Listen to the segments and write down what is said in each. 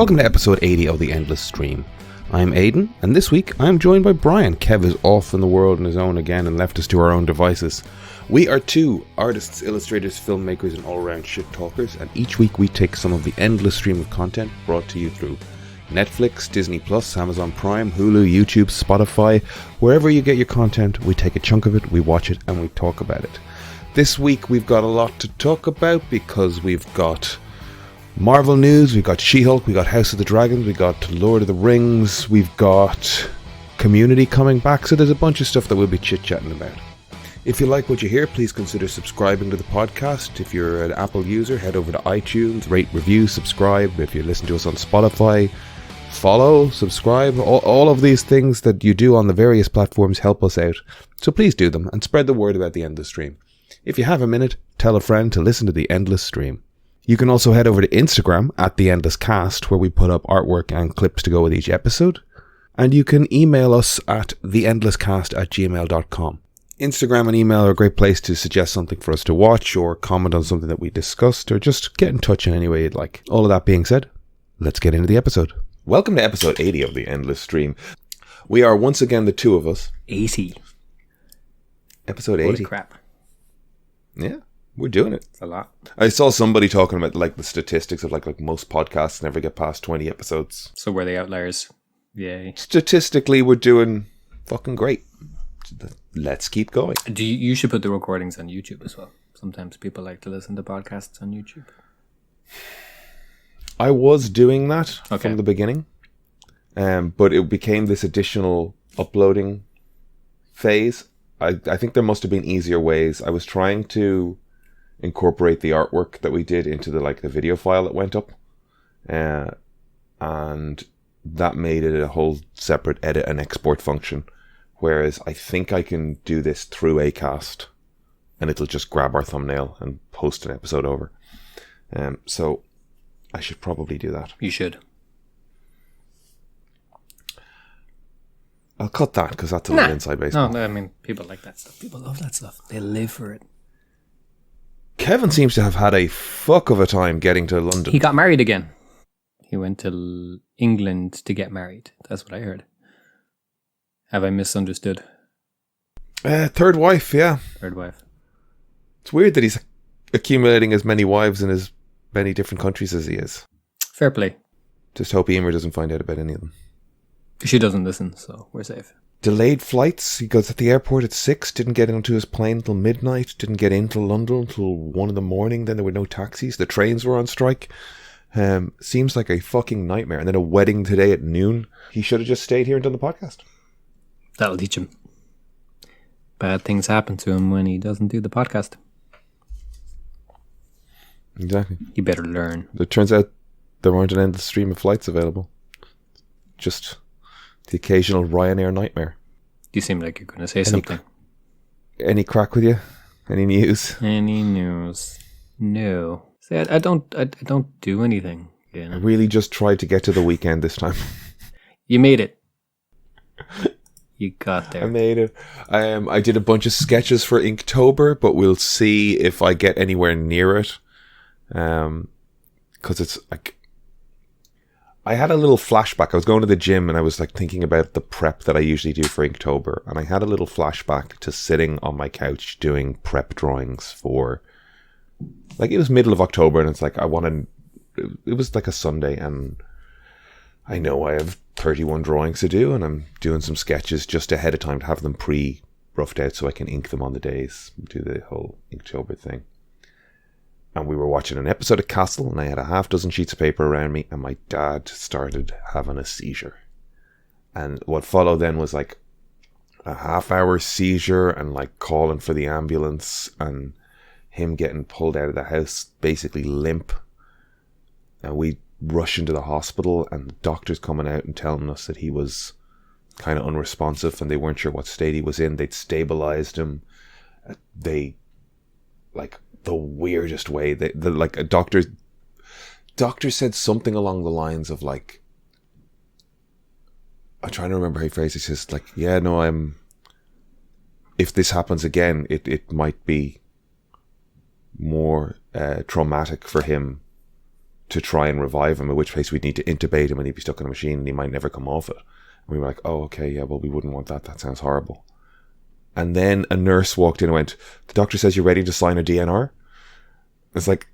Welcome to episode 80 of The Endless Stream. I'm Aidan, and this week I'm joined by Brian. Kev is off in the world on his own again and left us to our own devices. We are two artists, illustrators, filmmakers, and all-around shit talkers, and each week we take some of the endless stream of content brought to you through Netflix, Disney Plus, Amazon Prime, Hulu, YouTube, Spotify. Wherever you get your content, we take a chunk of it, we watch it, and we talk about it. This week we've got a lot to talk about because we've got Marvel news, we've got She-Hulk, we've got House of the Dragons, we've got Lord of the Rings, we've got Community coming back, so there's a bunch of stuff that we'll be chit-chatting about. If you like what you hear, please consider subscribing to the podcast. If you're an Apple user, head over to iTunes, rate, review, subscribe. If you listen to us on Spotify, follow, subscribe. All of these things that you do on the various platforms help us out, so please do them and spread the word about the Endless Stream. If you have a minute, tell a friend to listen to the Endless Stream. You can also head over to Instagram at The Endless Cast, where we put up artwork and clips to go with each episode. And you can email us at theendlesscast@gmail.com. Instagram and email are a great place to suggest something for us to watch, or comment on something that we discussed, or just get in touch in any way you'd like. All of that being said, let's get into the episode. Welcome to episode 80 of The Endless Stream. We are once again the two of us. 80. Episode 80. Holy crap. Yeah. We're doing it. It's a lot. I saw somebody talking about like the statistics of like most podcasts never get past 20 episodes. So we're the outliers. Yay. Statistically, we're doing fucking great. Let's keep going. You should put the recordings on YouTube as well. Sometimes people like to listen to podcasts on YouTube. I was doing that from the beginning, but it became this additional uploading phase. I think there must have been easier ways. I was trying to incorporate the artwork that we did into the video file that went up, and that made it a whole separate edit and export function, whereas I think I can do this through Acast and it'll just grab our thumbnail and post an episode over. So I should probably do that. You should. I'll cut that because that's a little inside baseball. No, I mean, people like that stuff. People love that stuff. They live for it. Kevin seems to have had a fuck of a time getting to London. He got married again. He went to England to get married. That's what I heard. Have I misunderstood? Third wife, yeah. Third wife. It's weird that he's accumulating as many wives in as many different countries as he is. Fair play. Just hope Emer doesn't find out about any of them. She doesn't listen, so we're safe. Delayed flights. He goes at the airport at 6, didn't get into his plane until midnight, didn't get into London until 1 a.m. Then there were no taxis. The trains were on strike. Seems like a fucking nightmare. And then a wedding today at noon. He should have just stayed here and done the podcast. That'll teach him. Bad things happen to him when he doesn't do the podcast. Exactly. You better learn. It turns out there aren't an endless stream of flights available. Just the occasional Ryanair nightmare. You seem like you're going to say something. Any crack with you? Any news? Any news? No. See, I don't do anything. You know? I really just tried to get to the weekend this time. You made it. You got there. I made it. I did a bunch of sketches for Inktober, but we'll see if I get anywhere near it. Because it's like, I had a little flashback. I was going to the gym and I was thinking about the prep that I usually do for Inktober, and I had a little flashback to sitting on my couch doing prep drawings for, it was middle of October, and it's it was like a Sunday, and I know I have 31 drawings to do, and I'm doing some sketches just ahead of time to have them pre-roughed out so I can ink them on the days, do the whole Inktober thing. And we were watching an episode of Castle, and I had a half dozen sheets of paper around me, and my dad started having a seizure. And what followed then was a half-hour seizure and calling for the ambulance, and him getting pulled out of the house basically limp. And we rush into the hospital, and the doctors coming out and telling us that he was kind of unresponsive and they weren't sure what state he was in. They'd stabilized him. They the weirdest way. A doctor said something along the lines of I'm trying to remember how he phrased it. He says if this happens again, it might be more traumatic for him to try and revive him, in which case we'd need to intubate him and he'd be stuck in a machine and he might never come off it. And we were like, oh, okay, yeah, well, we wouldn't want that. That sounds horrible. And then a nurse walked in and went, the doctor says you're ready to sign a DNR. It's like,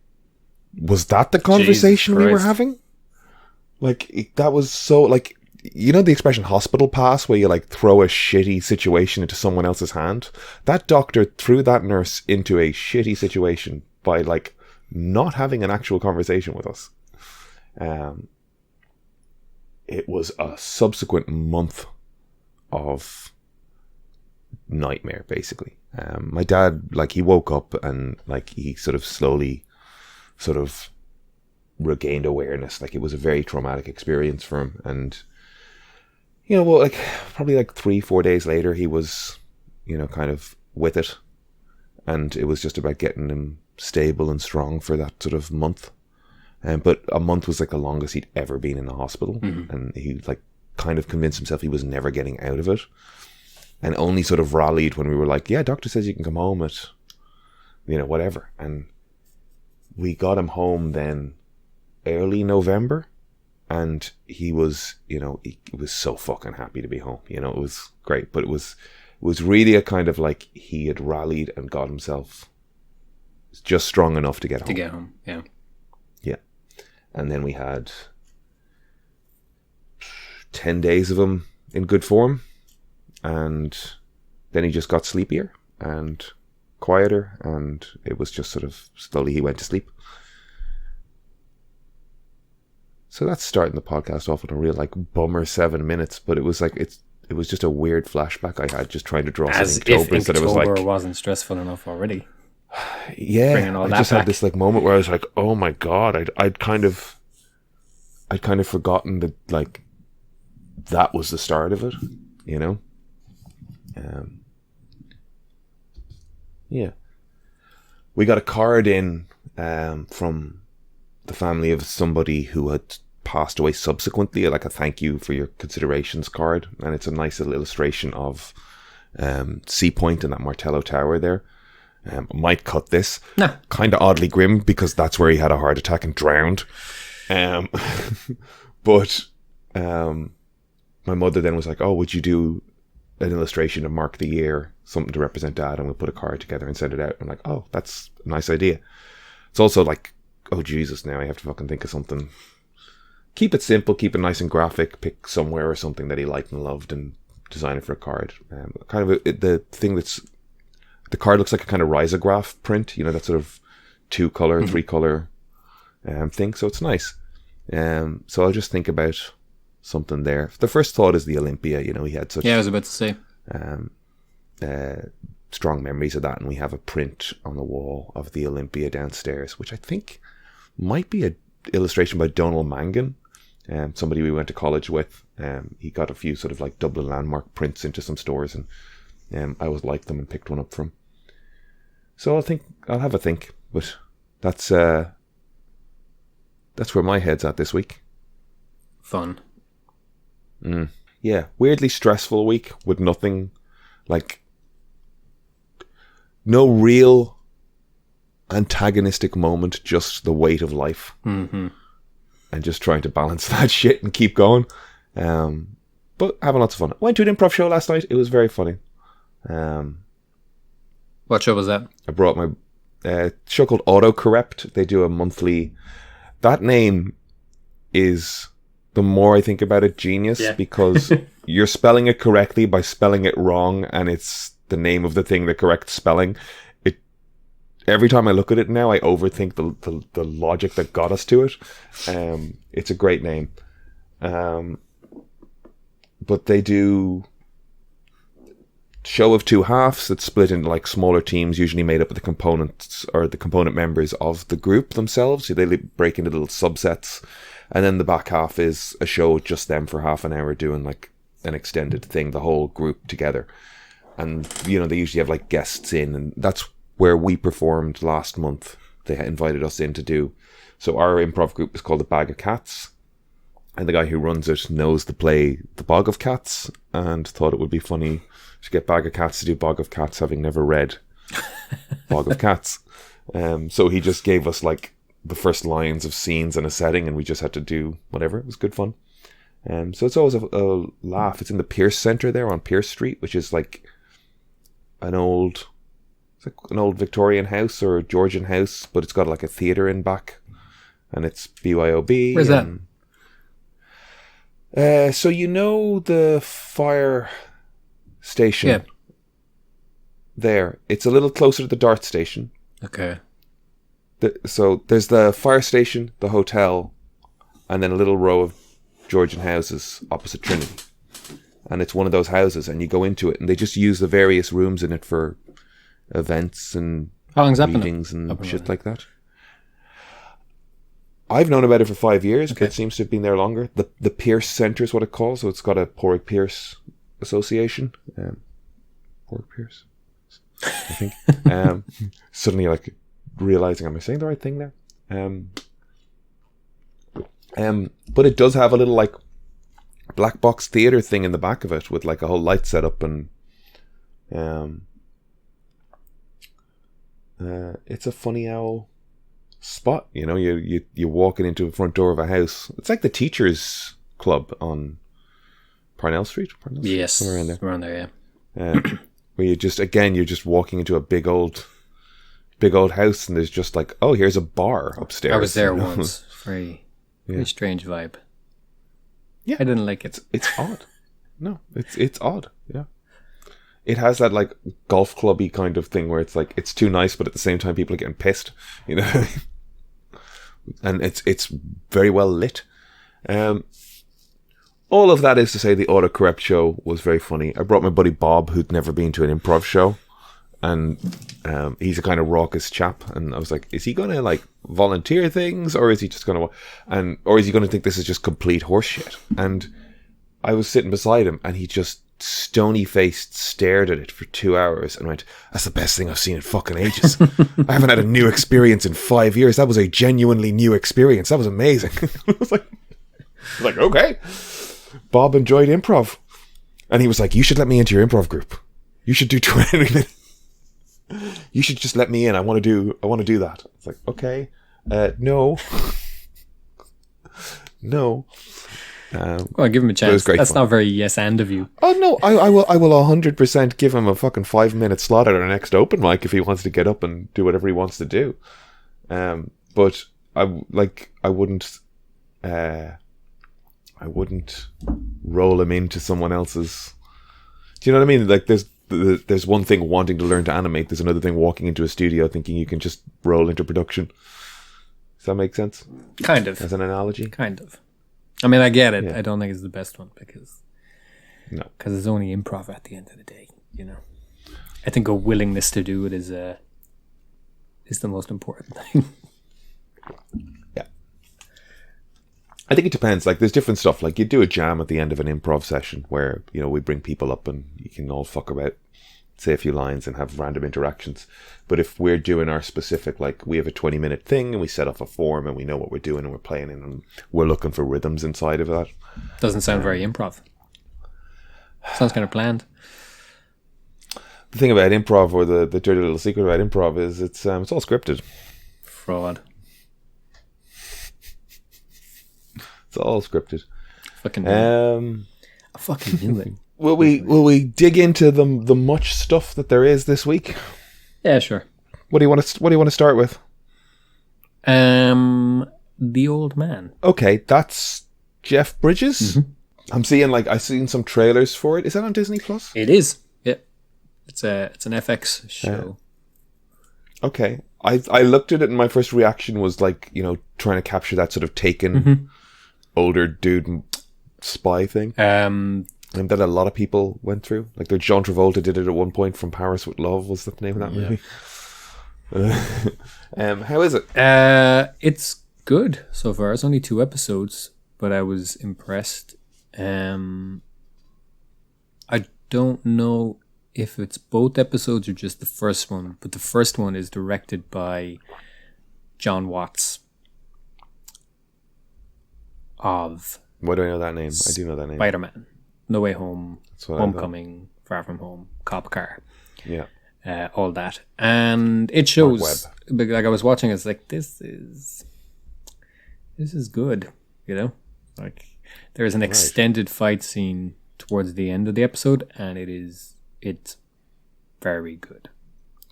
was that the conversation we were having? Like, that was so, like, you know the expression hospital pass, where you like throw a shitty situation into someone else's hand? That doctor threw that nurse into a shitty situation by like not having an actual conversation with us. It was a subsequent month of nightmare, basically. My dad, like, he woke up and like he sort of slowly sort of regained awareness. Like, it was a very traumatic experience for him. And, you know, well, like probably like 3-4 days later, he was, you know, kind of with it. And it was just about getting him stable and strong for that sort of month. But a month was like the longest he'd ever been in the hospital. Mm-hmm. And he like kind of convinced himself he was never getting out of it. And only sort of rallied when we were like, yeah, doctor says you can come home at, you know, whatever. And we got him home then early November. And he was, you know, he was so fucking happy to be home. You know, it was great. But it was really a kind of like he had rallied and got himself just strong enough to get home. To get home, yeah. Yeah. And then we had 10 days of him in good form. And then he just got sleepier and quieter. And it was just sort of slowly he went to sleep. So that's starting the podcast off with a real like bummer 7 minutes. But it was like, it was just a weird flashback I had just trying to draw as something if that it was like, wasn't stressful enough already. Yeah, I just had this like moment where I was like, oh my god, I'd kind of forgotten that like that was the start of it, you know. Yeah, we got a card in from the family of somebody who had passed away subsequently, like a thank you for your considerations card, and it's a nice little illustration of Sea Point and that Martello Tower there. Might cut this. No. Kind of oddly grim because that's where he had a heart attack and drowned. But my mother then was like, oh, would you do an illustration to mark the year, something to represent Dad, and we'll put a card together and send it out. I'm like, oh, that's a nice idea. It's also like, oh Jesus, now I have to fucking think of something. Keep it simple, keep it nice and graphic, pick somewhere or something that he liked and loved and design it for a card. The thing that's, the card looks like a kind of risograph print, you know, that sort of 2-color, 3-color thing. So it's nice. So I'll just think about something there. The first thought is the Olympia, you know, he had such... Yeah, I was about to say. Strong memories of that. And we have a print on the wall of the Olympia downstairs, which I think might be an illustration by Donald Mangan, somebody we went to college with. He got a few sort of like Dublin landmark prints into some stores, and I always liked them and picked one up from. So I'll have a think, but that's where my head's at this week. Fun. Yeah, weirdly stressful week with nothing, like no real antagonistic moment, just the weight of life. Mm-hmm. And just trying to balance that shit and keep going. But having lots of fun. I went to an improv show last night. It was very funny. What show was that? I brought my show called Autocorrect. They do a monthly... That name is, the more I think about it, genius. Yeah. Because you're spelling it correctly by spelling it wrong, and it's the name of the thing, the correct spelling. Every time I look at it now, I overthink the logic that got us to it. It's a great name. But they do show of two halves that's split into like smaller teams, usually made up of the components or the component members of the group themselves. So they break into little subsets. And then the back half is a show with just them for half an hour doing like an extended thing, the whole group together. And, you know, they usually have like guests in, and that's where we performed last month. They invited us in to do. So our improv group is called The Bag of Cats. And the guy who runs it knows the play The Bog of Cats, and thought it would be funny to get Bag of Cats to do Bog of Cats, having never read Bog of Cats. So he just gave us like the first lines of scenes in a setting, and we just had to do whatever. It was good fun. So it's always a laugh. It's in the Pierce Centre there on Pierce Street, which is like an old Victorian house or Georgian house, but it's got like a theatre in back, and it's BYOB. Where's that? So you know the fire station? Yeah. There. It's a little closer to the Dart station. Okay. So there's the fire station, the hotel, and then a little row of Georgian houses opposite Trinity. And it's one of those houses, and you go into it, and they just use the various rooms in it for events and How long's that meetings and shit like that. I've known about it for 5 years, but it seems to have been there longer. The Pierce Centre is what it calls, so it's got a Porrick Pierce Association. Porrick Pierce, I think. Suddenly, like, realizing, am I saying the right thing there? But it does have a little, like, black box theatre thing in the back of it with, like, a whole light setup, and it's a funny owl spot, you know. You're walking into the front door of a house. It's like the Teachers Club on Parnell Street. Yes, somewhere in there. around there, yeah. Where you're just walking into a big old house, and there's just like, oh, here's a bar upstairs. I was there you know? once. Very strange vibe. Yeah, I didn't like it. It's odd. No, it's odd. Yeah. It has that like golf clubby kind of thing where it's like it's too nice, but at the same time people are getting pissed, you know. And it's very well lit. All of that is to say, the autocorrect show was very funny. I brought my buddy Bob, who'd never been to an improv show, and he's a kind of raucous chap. And I was like, is he going to like volunteer things, or is he just going to, or is he going to think this is just complete horseshit? And I was sitting beside him, and he just stony-faced stared at it for 2 hours and went, that's the best thing I've seen in fucking ages. I haven't had a new experience in 5 years. That was a genuinely new experience. That was amazing. I was like, okay. Bob enjoyed improv. And he was like, you should let me into your improv group. You should do 20 minutes. You should just let me in. I want to do that. It's like, okay. No. No. Well, give him a chance. That's fun. Not very yes and of you. Oh no, I will 100% give him a fucking 5-minute slot at our next open mic if he wants to get up and do whatever he wants to do. But I wouldn't roll him into someone else's. Do you know what I mean? Like there's one thing wanting to learn to animate. There's another thing walking into a studio thinking you can just roll into production. Does that make sense? Kind of. As an analogy? Kind of. I mean, I get it. Yeah. I don't think it's the best one because it's only improv at the end of the day, you know. I think a willingness to do it is the most important thing. Yeah. I think it depends. Like, there's different stuff. Like, you do a jam at the end of an improv session where, you know, we bring people up and you can all fuck about, say a few lines and have random interactions. But if we're doing our specific, like, we have a 20-minute thing and we set off a form and we know what we're doing and we're playing in and we're looking for rhythms inside of that. Doesn't sound very improv. Sounds kind of planned. The thing about improv, or the dirty little secret about improv, is it's all scripted. Fraud. It's all scripted. I fucking knew it. Will we dig into the much stuff that there is this week? Yeah, sure. What do you want to start with? The Old Man. Okay, that's Jeff Bridges. Mm-hmm. I've seen some trailers for it. Is that on Disney Plus? It is. Yeah, it's an FX show. Okay, I looked at it and my first reaction was like, you know, trying to capture that sort of Taken older dude spy thing. And that a lot of people went through. Like, John Travolta did it at one point. From Paris with Love was the name of that movie. How is it? It's good so far. It's only 2 episodes, but I was impressed. I don't know if it's both episodes or just the first one, but the first one is directed by John Watts of... Why do I know that name? I do know that name. Spider-Man. No Way Home, Homecoming, Far From Home, Cop Car. Yeah. All that. And it shows, like, I was watching, it's like, this is this is good, you know? Like, there's an extended fight scene towards the end of the episode, and it's very good.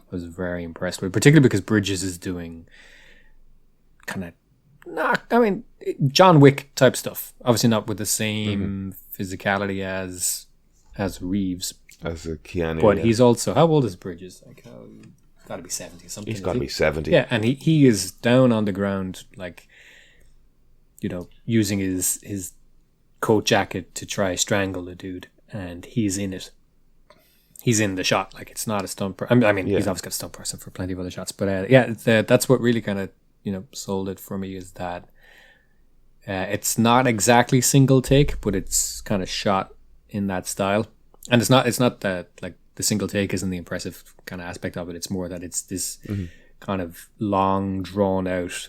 I was very impressed with it, particularly because Bridges is doing kind of, John Wick type stuff. Obviously not with the same physicality as Reeves. As a Keanu. But he's also, how old is Bridges? Like, got to be 70 something. He's got to be 70. Yeah, and he is down on the ground, like, you know, using his coat jacket to try strangle the dude, and he's in it. He's in the shot. Like, it's not a stunt person. He's obviously got a stunt person for plenty of other shots, but that's what really kind of, you know, sold it for me, is that it's not exactly single take, but it's kind of shot in that style. And it's not that, like, the single take isn't the impressive kind of aspect of it. It's more that it's this kind of long, drawn out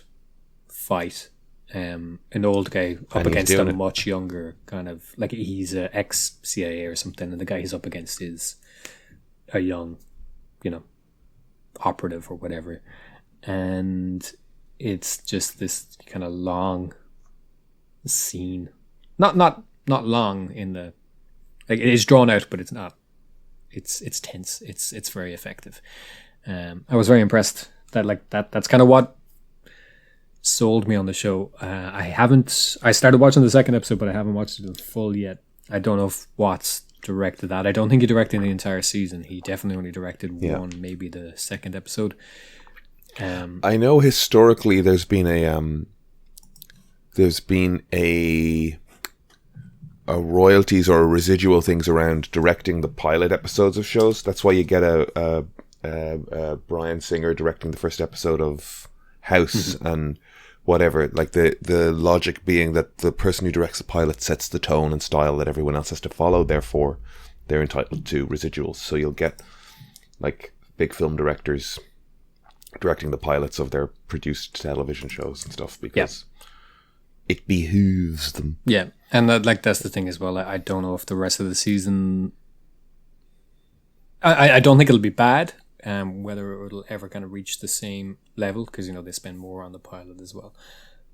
fight. An old guy up against a much younger kind of, like, he's a ex-CIA or something, and the guy he's up against is a young, you know, operative or whatever. And it's just this kind of long scene. Not long in the, like, it is drawn out, but it's not. It's tense. It's very effective. I was very impressed that's kind of what sold me on the show. I started watching the second episode, but I haven't watched it in full yet. I don't know if Watts directed that. I don't think he directed the entire season. He definitely only directed one, maybe the second episode. I know historically there's been a royalties or residual things around directing the pilot episodes of shows. That's why you get a Brian Singer directing the first episode of House and whatever. Like, the logic being that the person who directs the pilot sets the tone and style that everyone else has to follow. Therefore, they're entitled to residuals. So you'll get, like, big film directors directing the pilots of their produced television shows and stuff, because it behooves them. Yeah, and that's the thing as well. I don't know if the rest of the season, I don't think it'll be bad, whether it'll ever kind of reach the same level, because, you know, they spend more on the pilot as well.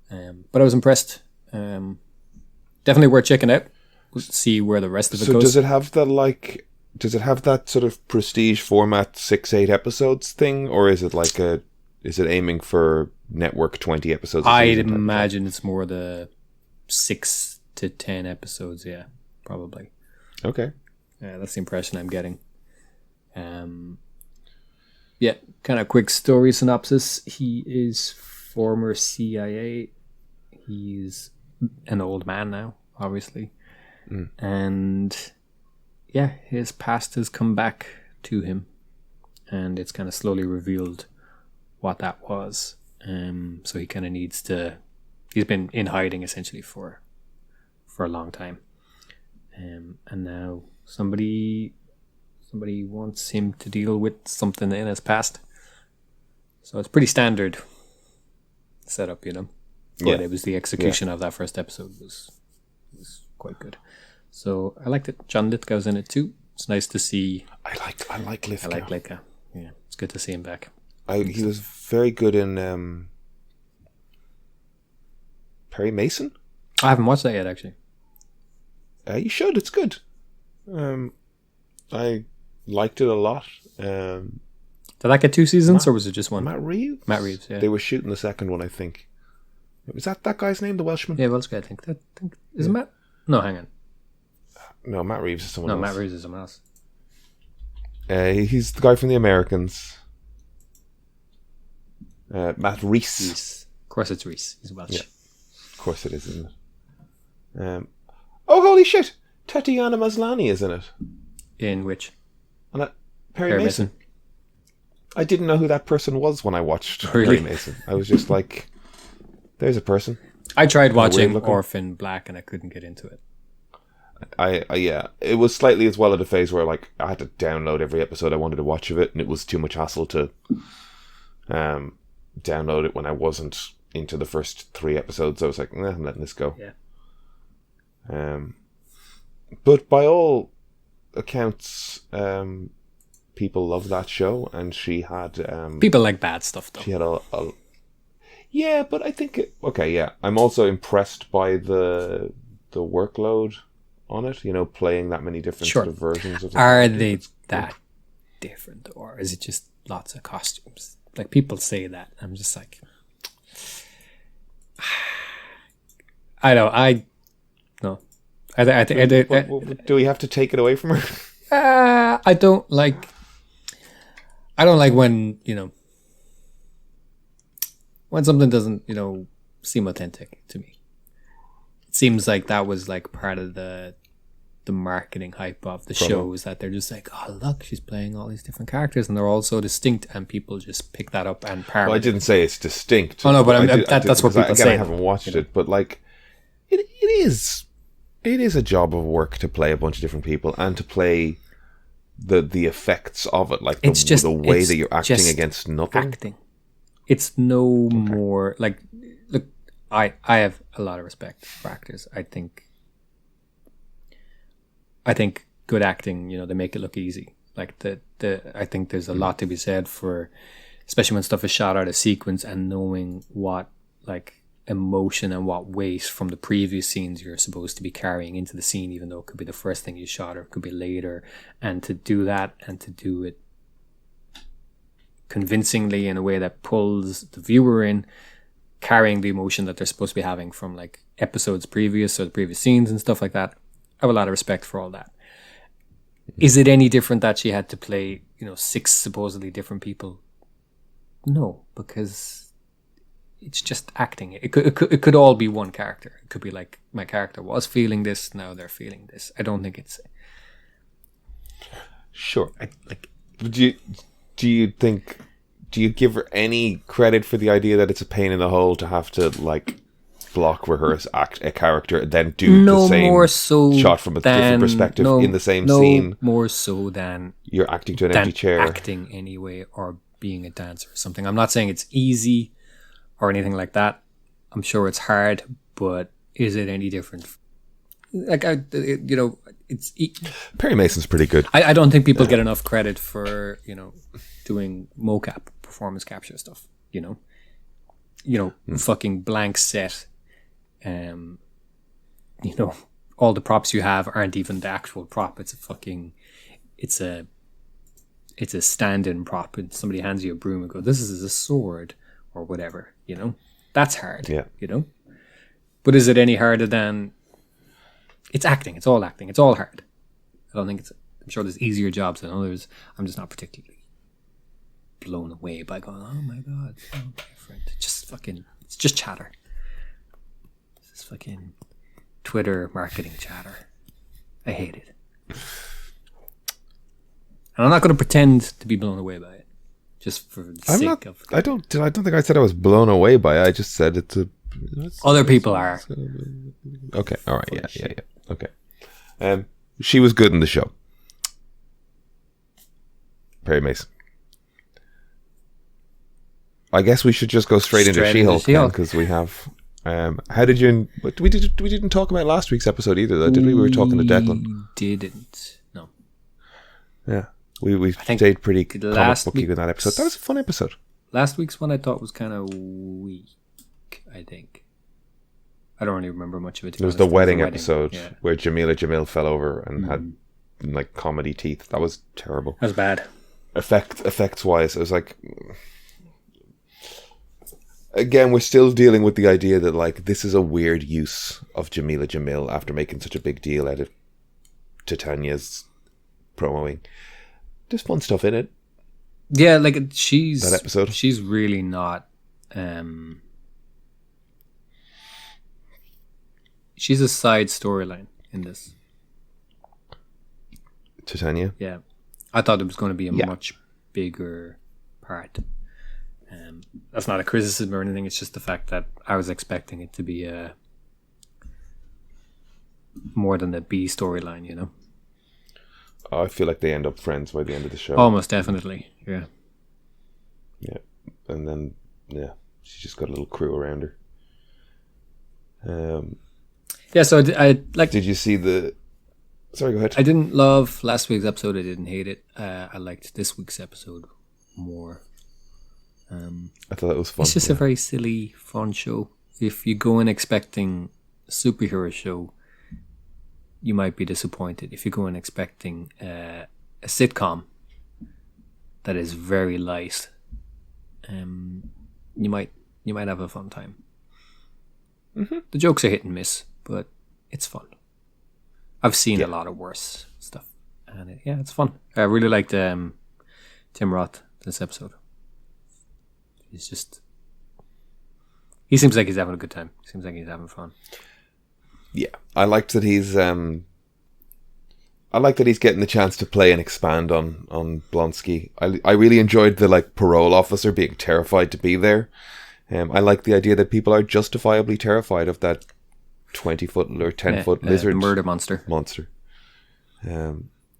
But I was impressed. Definitely worth checking out. We'll see where the rest of it goes. So does it have that sort of prestige format 6-8 episodes thing, or is it aiming for network 20 episodes? I'd imagine it's more the 6 to 10 episodes. Yeah, probably. Okay. Yeah, that's the impression I'm getting. Yeah, kind of quick story synopsis. He is former CIA. He's an old man now, obviously. And yeah, his past has come back to him, and it's kind of slowly revealed what that was. So he kind of he's been in hiding essentially for a long time. And now somebody wants him to deal with something in his past. So it's pretty standard setup, you know. But it was the execution of that first episode was quite good. So I liked it. John Lithgow's in it too. It's nice to see. I like Lithgow. I like Lithgow. Yeah, it's good to see him back. He was very good in Perry Mason. I haven't watched that yet, actually. You should. It's good. I liked it a lot. Did that get 2 seasons, or was it just one? Matt Reeves. Yeah. They were shooting the second one, I think. Was that guy's name, the Welshman? Yeah, Welsh guy, I think. Is it Matt? No, hang on. No, Matt Reeves is someone else. No, Matt Reeves is someone else. He's the guy from The Americans. Matt Reese. Of course it's Reese. He's Welsh. Yeah. Of course it is, isn't it? Oh, holy shit! Tatiana Maslany is in it. In which? Perry Mason. I didn't know who that person was when I watched Really? Perry Mason. I was just like, there's a person. I tried watching Orphan Black and I couldn't get into it. It was slightly as well at a phase where, like, I had to download every episode I wanted to watch of it, and it was too much hassle to download it when I wasn't into the first 3 episodes. I was like, I'm letting this go. Yeah. But by all accounts, people love that show, and she had people like bad stuff, though. She had a Yeah, but I think I'm also impressed by the workload on it. You know, playing that many different Sure. sort of versions of the Are character. they It's that good. different, or is it just lots of costumes? Like, people say that. I'm just like, I know. No. Do we have to take it away from her? I don't like. I don't like when when something doesn't seem authentic to me. It seems like that was like part of the marketing hype of the show, is that they're just like, oh look, she's playing all these different characters and they're all so distinct, and people just pick that up and parrot. Well, I didn't say it's distinct. Oh no, but Because that's what people say. I haven't watched it, but like, it is a job of work to play a bunch of different people and to play the effects of it, like the way that you're acting against nothing. Acting. It's no more like, look, I have a lot of respect for actors. I think good acting, they make it look easy. Like I think there's a lot to be said for, especially when stuff is shot out of sequence, and knowing what like emotion and what weight from the previous scenes you're supposed to be carrying into the scene, even though it could be the first thing you shot or it could be later, and to do that and to do it convincingly in a way that pulls the viewer in, carrying the emotion that they're supposed to be having from like episodes previous or the previous scenes and stuff like that. I have a lot of respect for all that. Is it any different that she had to play 6 supposedly different people? No, because it's just acting. It could all be one character. It could be like, my character was feeling this, now they're feeling this. I don't think it's Sure. Do you give her any credit for the idea that it's a pain in the hole to have to like block rehearse act a character and then do the same more so shot from a different perspective in the same scene? More so than you're acting to an empty chair. Acting anyway, or being a dancer or something. I'm not saying it's easy or anything like that. I'm sure it's hard, but is it any different? Like, Perry Mason's pretty good. I don't think people get enough credit for doing mocap, performance capture stuff. Fucking blank set. All the props you have aren't even the actual prop. It's a stand-in prop, and somebody hands you a broom and go, "This is a sword," or whatever. That's hard. Yeah. But is it any harder than? It's acting. It's all acting. It's all hard. I don't think it's. I'm sure there's easier jobs than others. I'm just not particularly blown away by going, "Oh my god, so different." It's just chatter. It's fucking Twitter marketing chatter. I hate it. And I'm not going to pretend to be blown away by it, just for the sake of. I don't think I said I was blown away by it. I just said Other people are. Okay. All right. Yeah. Okay. She was good in the show. Perry Mason. I guess we should just go straight into She-Hulk because we have. How did you? We didn't talk about last week's episode either, though, did we? We were talking to Declan. Didn't. No. Yeah, we stayed pretty comic booky with that episode. That was a fun episode. Last week's one I thought was kind of weak. I think. I don't really remember much of it. It was the wedding episode where Jamil fell over and had like comedy teeth. That was terrible. That was bad. Effects wise, it was like. Again, we're still dealing with the idea that like this is a weird use of Jamila Jamil after making such a big deal out of Titania's promoing. There's fun stuff in it. Yeah, like that episode. She's really not. She's a side storyline in this. Titania? Yeah. I thought it was going to be a much bigger part. That's not a criticism or anything. It's just the fact that I was expecting it to be more than the B storyline, I feel like they end up friends by the end of the show. Almost definitely, yeah. Yeah. And then, she's just got a little crew around her. Yeah, so I like. Did you see the? Sorry, go ahead. I didn't love last week's episode. I didn't hate it. I liked this week's episode more. I thought it was fun. It's just a very silly, fun show. If you go in expecting a superhero show, you might be disappointed. If you go in expecting a sitcom that is very light, you might have a fun time. Mm-hmm. The jokes are hit and miss, but it's fun. I've seen a lot of worse stuff, and it's fun. I really liked Tim Roth this episode. He seems like he's having a good time. He seems like he's having fun. Yeah, I liked that he's getting the chance to play and expand on Blonsky. I really enjoyed the parole officer being terrified to be there. I like the idea that people are justifiably terrified of that 20-foot or 10-foot lizard murder monster.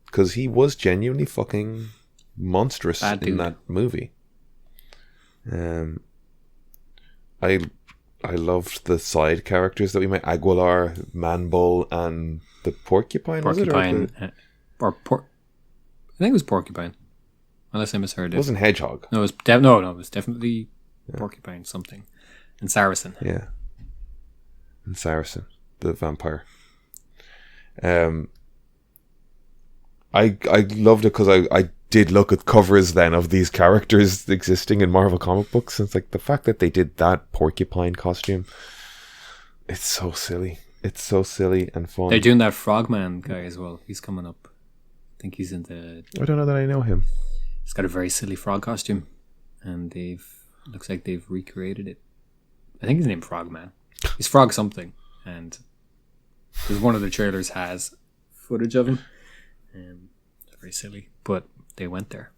Because he was genuinely fucking monstrous in that movie. I loved the side characters that we met: Aguilar, Manbull, and the porcupine. Porcupine, I think it was porcupine, unless I misheard it. It wasn't hedgehog. No, it was definitely porcupine something, and Saracen. Yeah, and Saracen, the vampire. I loved it because I did look at covers then of these characters existing in Marvel comic books, and it's like the fact that they did that porcupine costume, it's so silly. It's so silly and fun. They're doing that Frogman guy as well. He's coming up. I think he's in the... I don't know that I know him. He's got a very silly frog costume, and looks like they've recreated it. I think his name's Frogman. He's Frog something, and there's one of the trailers has footage of him. It's very silly, but they went there.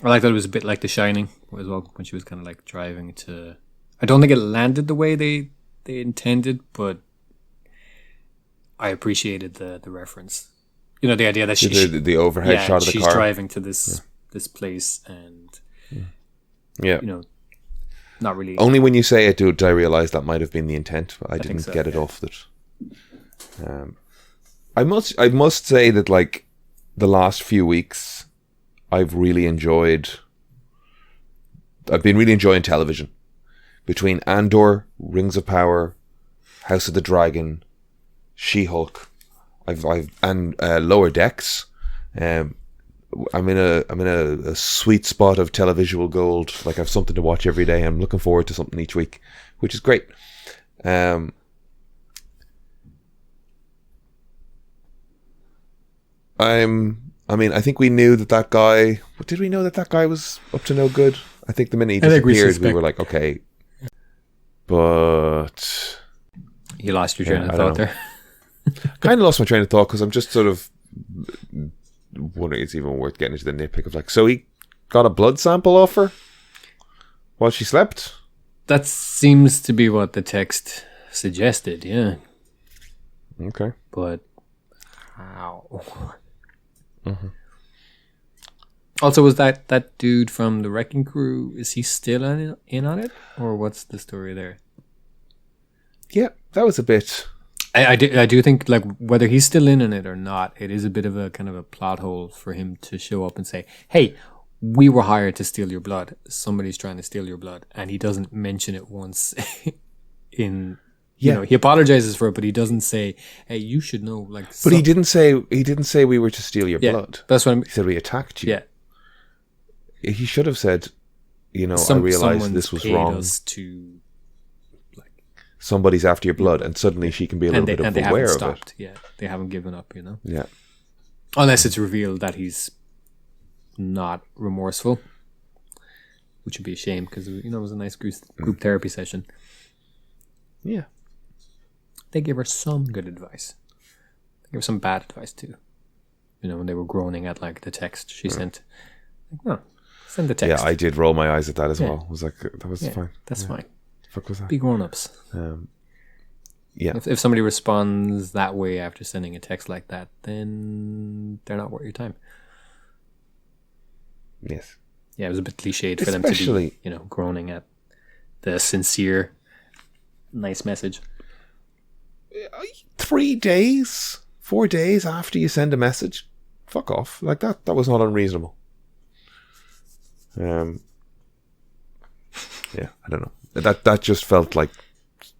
I like that it was a bit like The Shining as well, when she was kind of driving to... I don't think it landed the way they intended, but I appreciated the reference. You know, the idea that the overhead shot of the car. She's driving to this place, and not really. Only when you say it do I realize that might have been the intent. But I didn't get it off that. I must say that the last few weeks, I've been really enjoying television. Between Andor, Rings of Power, House of the Dragon, She-Hulk, and Lower Decks. I'm in a sweet spot of televisual gold. I have something to watch every day. I'm looking forward to something each week, which is great. I think we knew that guy... Did we know that guy was up to no good? I think the minute he disappeared, we were like, okay. But... You lost your train of thought there. Kind of lost my train of thought because I'm just sort of wondering if it's even worth getting into the nitpick of so he got a blood sample off her while she slept? That seems to be what the text suggested, yeah. Okay. But how? Mm-hmm. Also, was that dude from the Wrecking Crew, is he still in on it? Or what's the story there? Yeah, that was a bit... I do think, whether he's still in on it or not, it is a bit of a kind of a plot hole for him to show up and say, hey, we were hired to steal your blood. Somebody's trying to steal your blood. And he doesn't mention it once in... You know, he apologizes for it, but he doesn't say, hey, you should know. But he didn't say we were to steal your blood. That's what I mean. He said we attacked you. Yeah. He should have said, I realized this was wrong. Us to, somebody's after your blood, and suddenly she can be a little bit aware of it. Yeah, they haven't given up, Yeah. Unless it's revealed that he's not remorseful, which would be a shame because, it was a nice group therapy session. Yeah. They gave her some good advice. They gave her some bad advice too. When they were groaning at the text she sent. No, send the text. Yeah, I did roll my eyes at that as well. I was like, that was fine. That's fine. Fuck was that? Be grown-ups. Yeah. If somebody responds that way after sending a text like that, then they're not worth your time. Yes. Yeah, it was a bit cliched for them to be, groaning at the sincere, nice message. 3 days, 4 days after you send a message, fuck off. That was not unreasonable. yeah, I don't know. That just felt like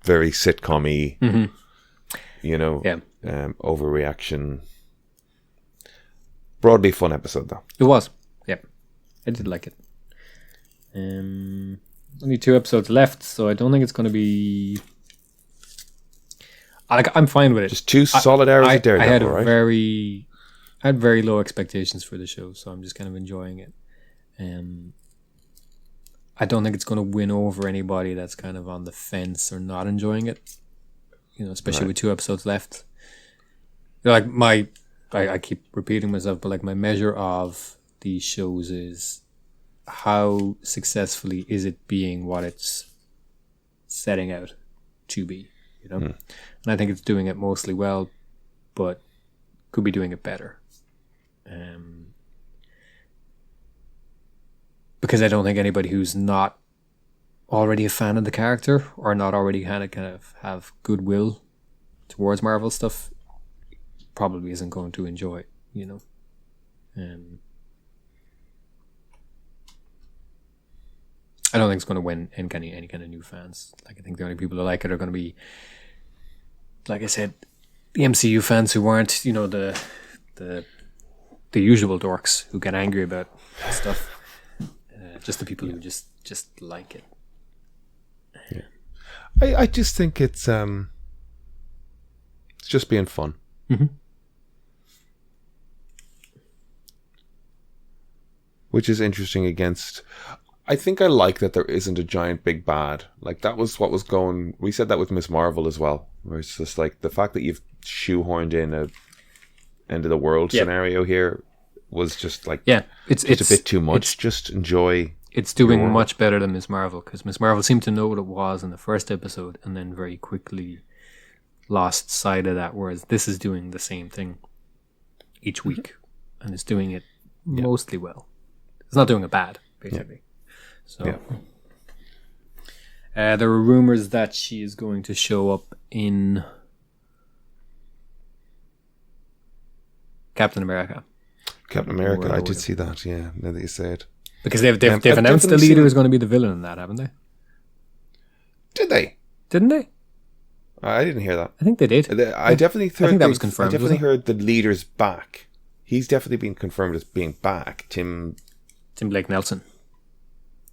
very sitcom-y, you know, overreaction. Broadly fun episode, though. It was. Yeah. I did like it. Only 2 episodes left, so I don't think it's going to be... I'm fine with it. Just 2 solid hours of Daredevil, right? I had very low expectations for the show, so I'm just kind of enjoying it. I don't think it's going to win over anybody that's kind of on the fence or not enjoying it. You know, especially with 2 episodes left. Like I keep repeating myself, but like my measure of these shows is how successfully is it being what it's setting out to be, you know? And I think it's doing it mostly well, but could be doing it better. Because I don't think anybody who's not already a fan of the character or not already kind of have goodwill towards Marvel stuff probably isn't going to enjoy it, you know. I don't think it's going to win any kind of new fans. Like, I think the only people who like it are going to be, like I said, the MCU fans who weren't, you know, the usual dorks who get angry about stuff. Just the people who just like it. Yeah. I just think it's just being fun. Which is interesting against... I think I like that there isn't a giant big bad. Like, that was what was going... We said that with Miss Marvel as well. Where it's just like the fact that you've shoehorned in a end of the world scenario here was just like... Yeah, it's a bit too much. Just enjoy... It's doing much better than Miss Marvel, because Miss Marvel seemed to know what it was in the first episode and then very quickly lost sight of that, whereas this is doing the same thing each week and it's doing it mostly well. It's not doing it bad, basically. So there were rumors that she is going to show up in Captain America. I did see that, yeah, now that you say it. Because they've announced the leader is going to be the villain in that, haven't they? Did they? Didn't they? I didn't hear that. I think they did. I definitely heard. I think that was confirmed. I definitely heard the leader's back. He's definitely been confirmed as being back. Tim Blake Nelson.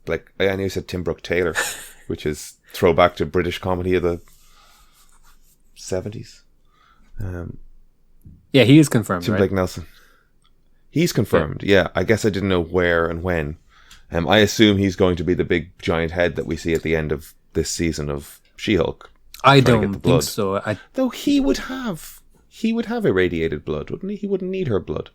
Like, I know you said Tim Brooke Taylor, which is throwback to British comedy of the 70s. Yeah, he is confirmed. Tim Blake Nelson. He's confirmed. Yeah, I guess I didn't know where and when. I assume he's going to be the big giant head that we see at the end of this season of She-Hulk. I don't think so. Though he would have irradiated blood, wouldn't he? He wouldn't need her blood.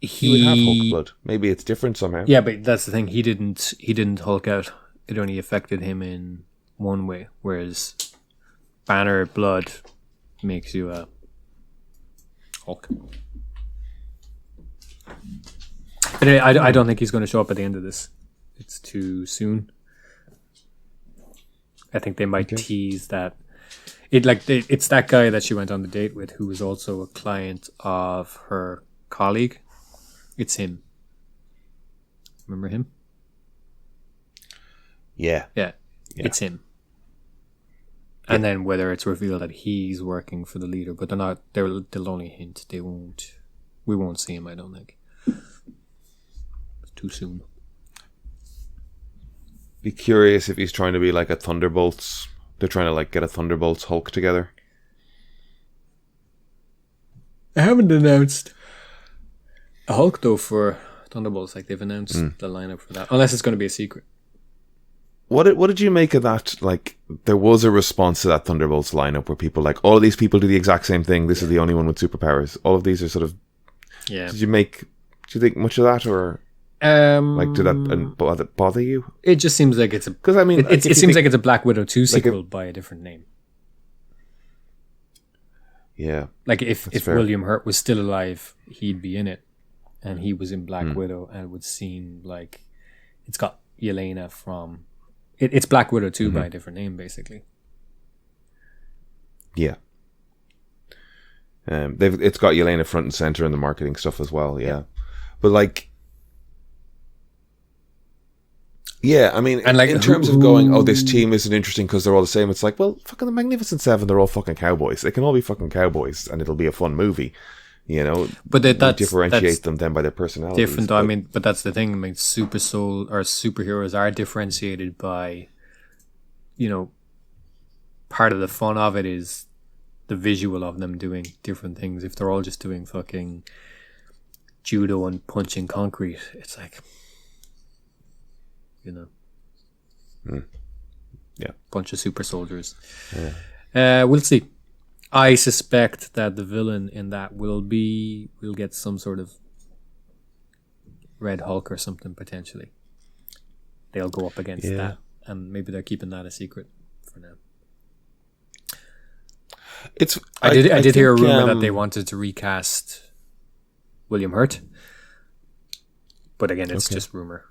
He would have Hulk blood. Maybe it's different somehow. Yeah, but that's the thing. He didn't Hulk out. It only affected him in one way, whereas Banner blood makes you a Hulk. But I don't think he's going to show up at the end of this. It's too soon. I think they might tease that. It's that guy that she went on the date with, who was also a client of her colleague. It's him. Remember him? Yeah. It's him. And then whether it's revealed that he's working for the leader, but they'll only hint. We won't see him, I don't think. It's too soon. Be curious if he's trying to be like a Thunderbolts. They're trying to like get a Thunderbolts Hulk together. I haven't announced a Hulk though for Thunderbolts. Like, they've announced the lineup for that, unless it's going to be a secret. What did you make of that? Like, there was a response to that Thunderbolts lineup where people like, all of these people do the exact same thing. This is the only one with superpowers. All of these are sort of. Yeah. Do you think much of that, or like, did that bother you? It just seems like it's a. Because I mean, it seems like it's a Black Widow 2 sequel by a different name. Yeah. Like, if William Hurt was still alive, he'd be in it, and he was in Black Widow, and it would seem like it's got Yelena from. It's Black Widow 2 by a different name, basically. Yeah. It's got Yelena front and center in the marketing stuff as well. Yeah. But like, Yeah, I mean, And like, in terms of going, oh, this team isn't interesting because they're all the same. It's like, well, fucking the Magnificent Seven, they're all fucking cowboys. They can all be fucking cowboys, and it'll be a fun movie. You know, but we that's differentiate them then by their personalities. different. Though. I mean, but that's the thing. I mean, superheroes are differentiated by, you know, part of the fun of it is the visual of them doing different things. If they're all just doing fucking judo and punching concrete, it's like, you know, yeah, bunch of super soldiers. Yeah. We'll see. I suspect that the villain in that will get some sort of Red Hulk or something potentially. They'll go up against that, and maybe they're keeping that a secret for now. I did hear a rumor that they wanted to recast William Hurt, but again, it's just rumor.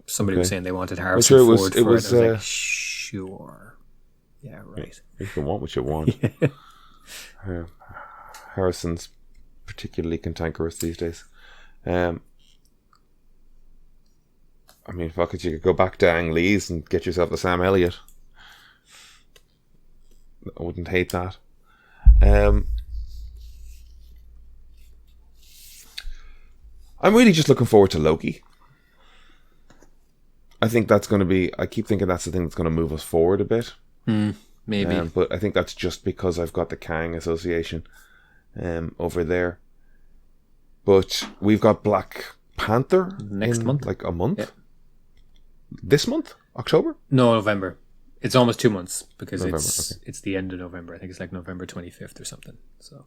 Somebody was saying they wanted Harrison Ford for it. I was like, sure. Yeah, right. You can want what you want. Harrison's particularly cantankerous these days. I mean, fuck it, you could go back to Ang Lee's and get yourself a Sam Elliott. I wouldn't hate that. I'm really just looking forward to Loki. I think that's going to be... I keep thinking that's the thing that's going to move us forward a bit. Maybe. But I think that's just because I've got the Kang association over there. But we've got Black Panther next month. Like a month? Yeah. This month? October? No, November. It's almost 2 months because November, it's the end of November. I think it's like November 25th or something. So.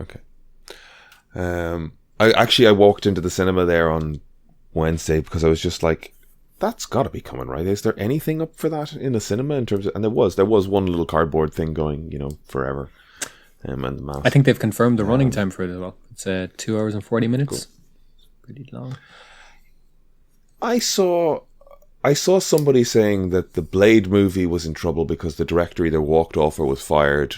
Okay. I walked into the cinema there on Wednesday because I was just like, that's got to be coming, right? Is there anything up for that in the cinema in terms of... And there was one little cardboard thing going, you know, forever. And the mask. I think they've confirmed the running time for it as well. It's 2 hours and 40 minutes. Cool. Pretty long. I saw somebody saying that the Blade movie was in trouble because the director either walked off or was fired,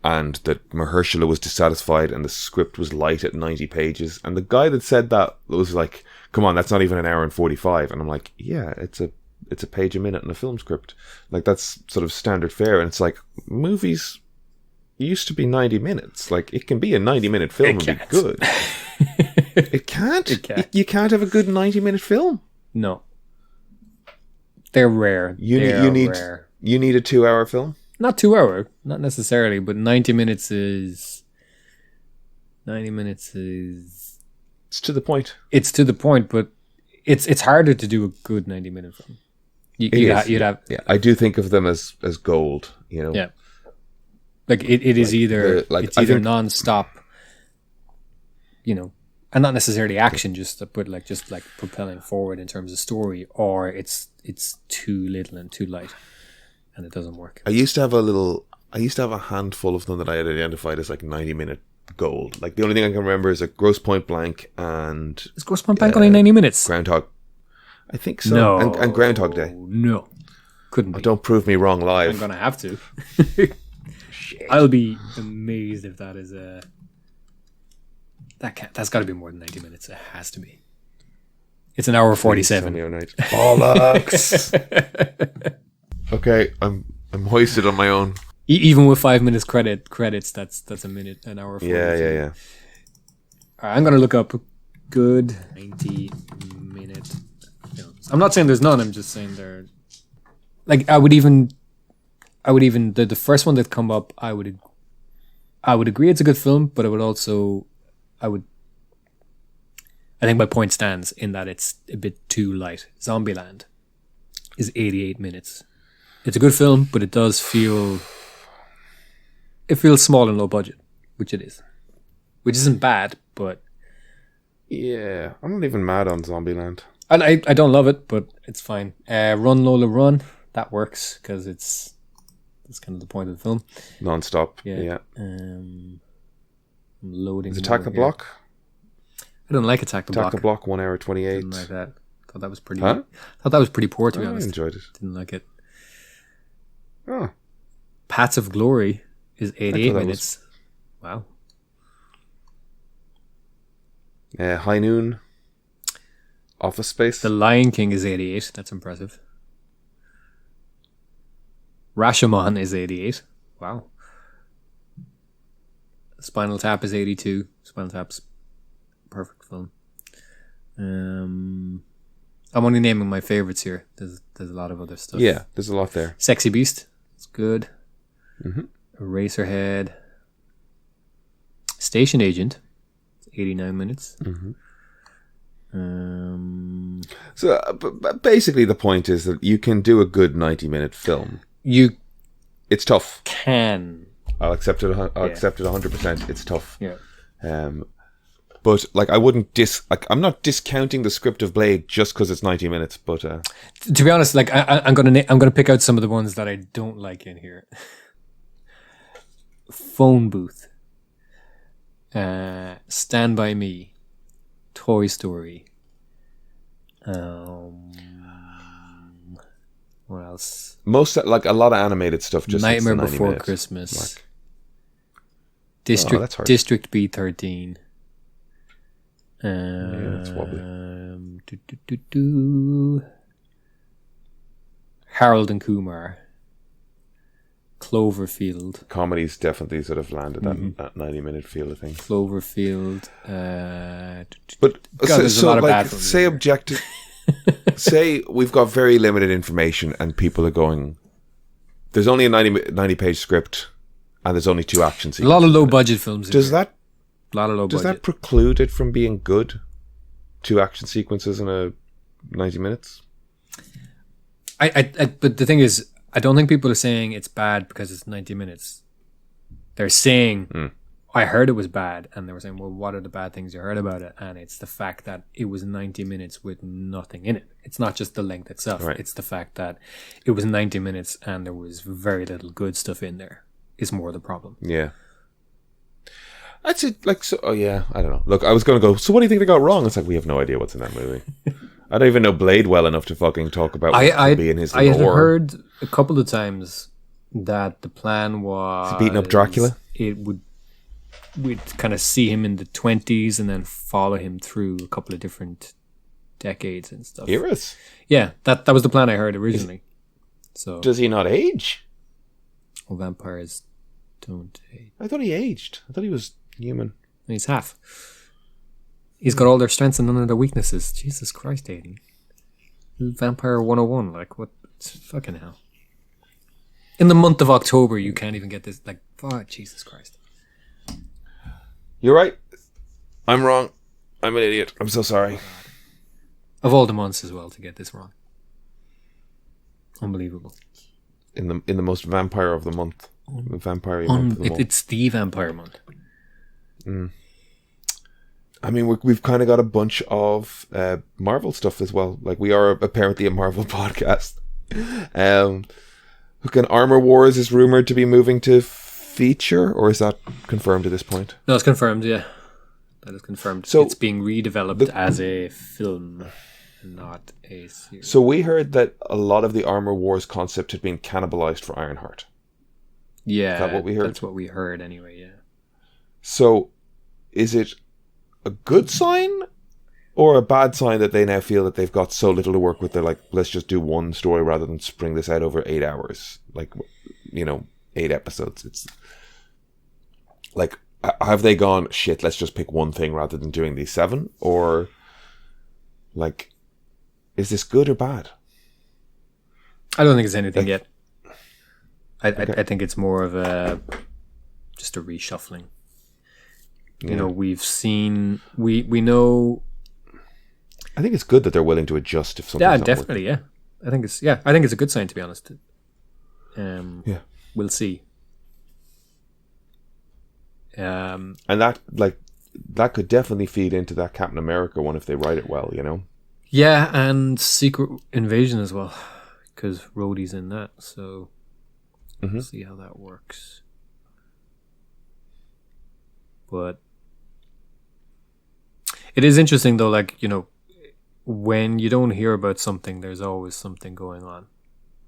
and that Mahershala was dissatisfied and the script was light at 90 pages. And the guy that said that was like, come on, that's not even an hour and 45. And I'm like, yeah, it's a page a minute in a film script. Like, that's sort of standard fare. And it's like, movies used to be 90 minutes. Like, it can be a 90-minute film and be good. It can't? You can't have a good 90-minute film? No. They're rare. You need a 2-hour film? Not 2 hour, not necessarily, but 90 minutes is... It's to the point. It's to the point, but it's harder to do a good 90-minute film. You'd have... Yeah, I do think of them as gold, you know? Yeah. Like, it is either... it's either non-stop, you know, and not necessarily action, just propelling forward in terms of story, or it's too little and too light, and it doesn't work. I used to have a handful of them that I had identified as like 90-minute gold. Like, the only thing I can remember is like Grosse Pointe Blank and... Is Grosse Pointe Blank only 90 minutes? Groundhog. I think so. No. And Groundhog Day. No. Couldn't be. Don't prove me wrong live. I'm going to have to. I'll be amazed if that is a... That's got to be more than 90 minutes. It has to be. It's an hour 47. Bollocks. Okay, I'm hoisted on my own. Even with 5 minutes credits, that's a minute, an hour 47. Yeah. All right, I'm gonna look up good 90-minute films. I'm not saying there's none. I'm just saying they're like I would even the first one that come up. I would agree it's a good film, but I think my point stands in that it's a bit too light. Zombieland is 88 minutes. It's a good film, but it does feel... It feels small and low budget, which it is. Which isn't bad, but... Yeah, I'm not even mad on Zombieland. I don't love it, but it's fine. Run, Lola, Run. That works, because that's kind of the point of the film. Non-stop, yeah. I'm loading... Is Attack the Block? I don't like Attack the Block. Attack the Block, 1 hour 28. Didn't like that. Thought that was pretty... Huh? Thought that was pretty poor, to be honest. I enjoyed it. Didn't like it. Oh. Paths of Glory is 88 minutes. Wow. High Noon. Office Space. The Lion King is 88. That's impressive. Rashomon is 88. Wow. Spinal Tap is 82. Spinal Tap's perfect film. I'm only naming my favorites here. There's a lot of other stuff. Yeah, there's a lot there. Sexy Beast. It's good. Mm-hmm. Eraserhead. Station Agent. 89 minutes. Mm-hmm. So but basically the point is that you can do a good 90-minute film. It's tough. I'll accept it 100%. It's tough. Yeah. But like I wouldn't I'm not discounting the script of Blade just because it's 90 minutes, but to be honest, like I'm gonna pick out some of the ones that I don't like in here. Phone Booth. Stand By Me. Toy Story. What else? Most like a lot of animated stuff. Just Nightmare Before minutes. Christmas. Mark. District B13. Yeah, that's wobbly. Harold and Kumar. Cloverfield. Comedies definitely sort of landed that 90-minute feel of things. Cloverfield. But there's a lot of like, bad films say here. objective. Say we've got very limited information and people are going, there's only a 90-page script and there's only 2 action A scenes. lot of low budget films. Does that Does that preclude it from being good? 2 action sequences in a 90 minutes? But the thing is, I don't think people are saying it's bad because it's 90 minutes. They're saying, I heard it was bad. And they were saying, well, what are the bad things you heard about it? And it's the fact that it was 90 minutes with nothing in it. It's not just the length itself. Right. It's the fact that it was 90 minutes and there was very little good stuff in there is more the problem. Yeah. That's it. Like, so, oh yeah, I don't know. Look, I was going to go, so what do you think they got wrong? It's like, we have no idea what's in that movie. I don't even know Blade well enough to fucking talk about what could be in his lore. I had heard a couple of times that the plan was... Is he beating up Dracula? We'd kind of see him in the 20s and then follow him through a couple of different decades and stuff. Eras? Yeah, that was the plan I heard originally. So does he not age? Well, vampires don't age. I thought he aged. I thought he was human. He's half. He's got all their strengths and none of their weaknesses. Jesus Christ, Aidan. Vampire 101. Like, what? Fucking hell. In the month of October, you can't even get this. Like, oh, Jesus Christ. You're right. I'm wrong. I'm an idiot. I'm so sorry. Of all the months as well to get this wrong. Unbelievable. In the most vampire of the month. Vampire month of the month. It's the vampire month. I mean, we've kind of got a bunch of Marvel stuff as well. Like, we are apparently a Marvel podcast. Armor Wars is rumored to be moving to feature, or is that confirmed at this point? No, it's confirmed, yeah. That is confirmed. So it's being redeveloped as a film, not a series. So we heard that a lot of the Armor Wars concept had been cannibalized for Ironheart. Yeah, is that what we heard? That's what we heard anyway, yeah. So, is it a good sign or a bad sign that they now feel that they've got so little to work with? They're like, let's just do one story rather than spring this out over 8 hours. Like, 8 episodes. It's like, have they gone, shit, let's just pick one thing rather than doing these 7? Or, like, is this good or bad? I don't think it's anything yet. I think it's more of just a reshuffling. Yeah. We've seen, we know. I think it's good that they're willing to adjust if something's Yeah, not definitely. working. Yeah, I think it's a good sign, to be honest. Yeah, we'll see. And that could definitely feed into that Captain America one if they write it well, Yeah, and Secret Invasion as well, because Rhodey's in that. So we'll see how that works. But it is interesting though, like, when you don't hear about something, there's always something going on.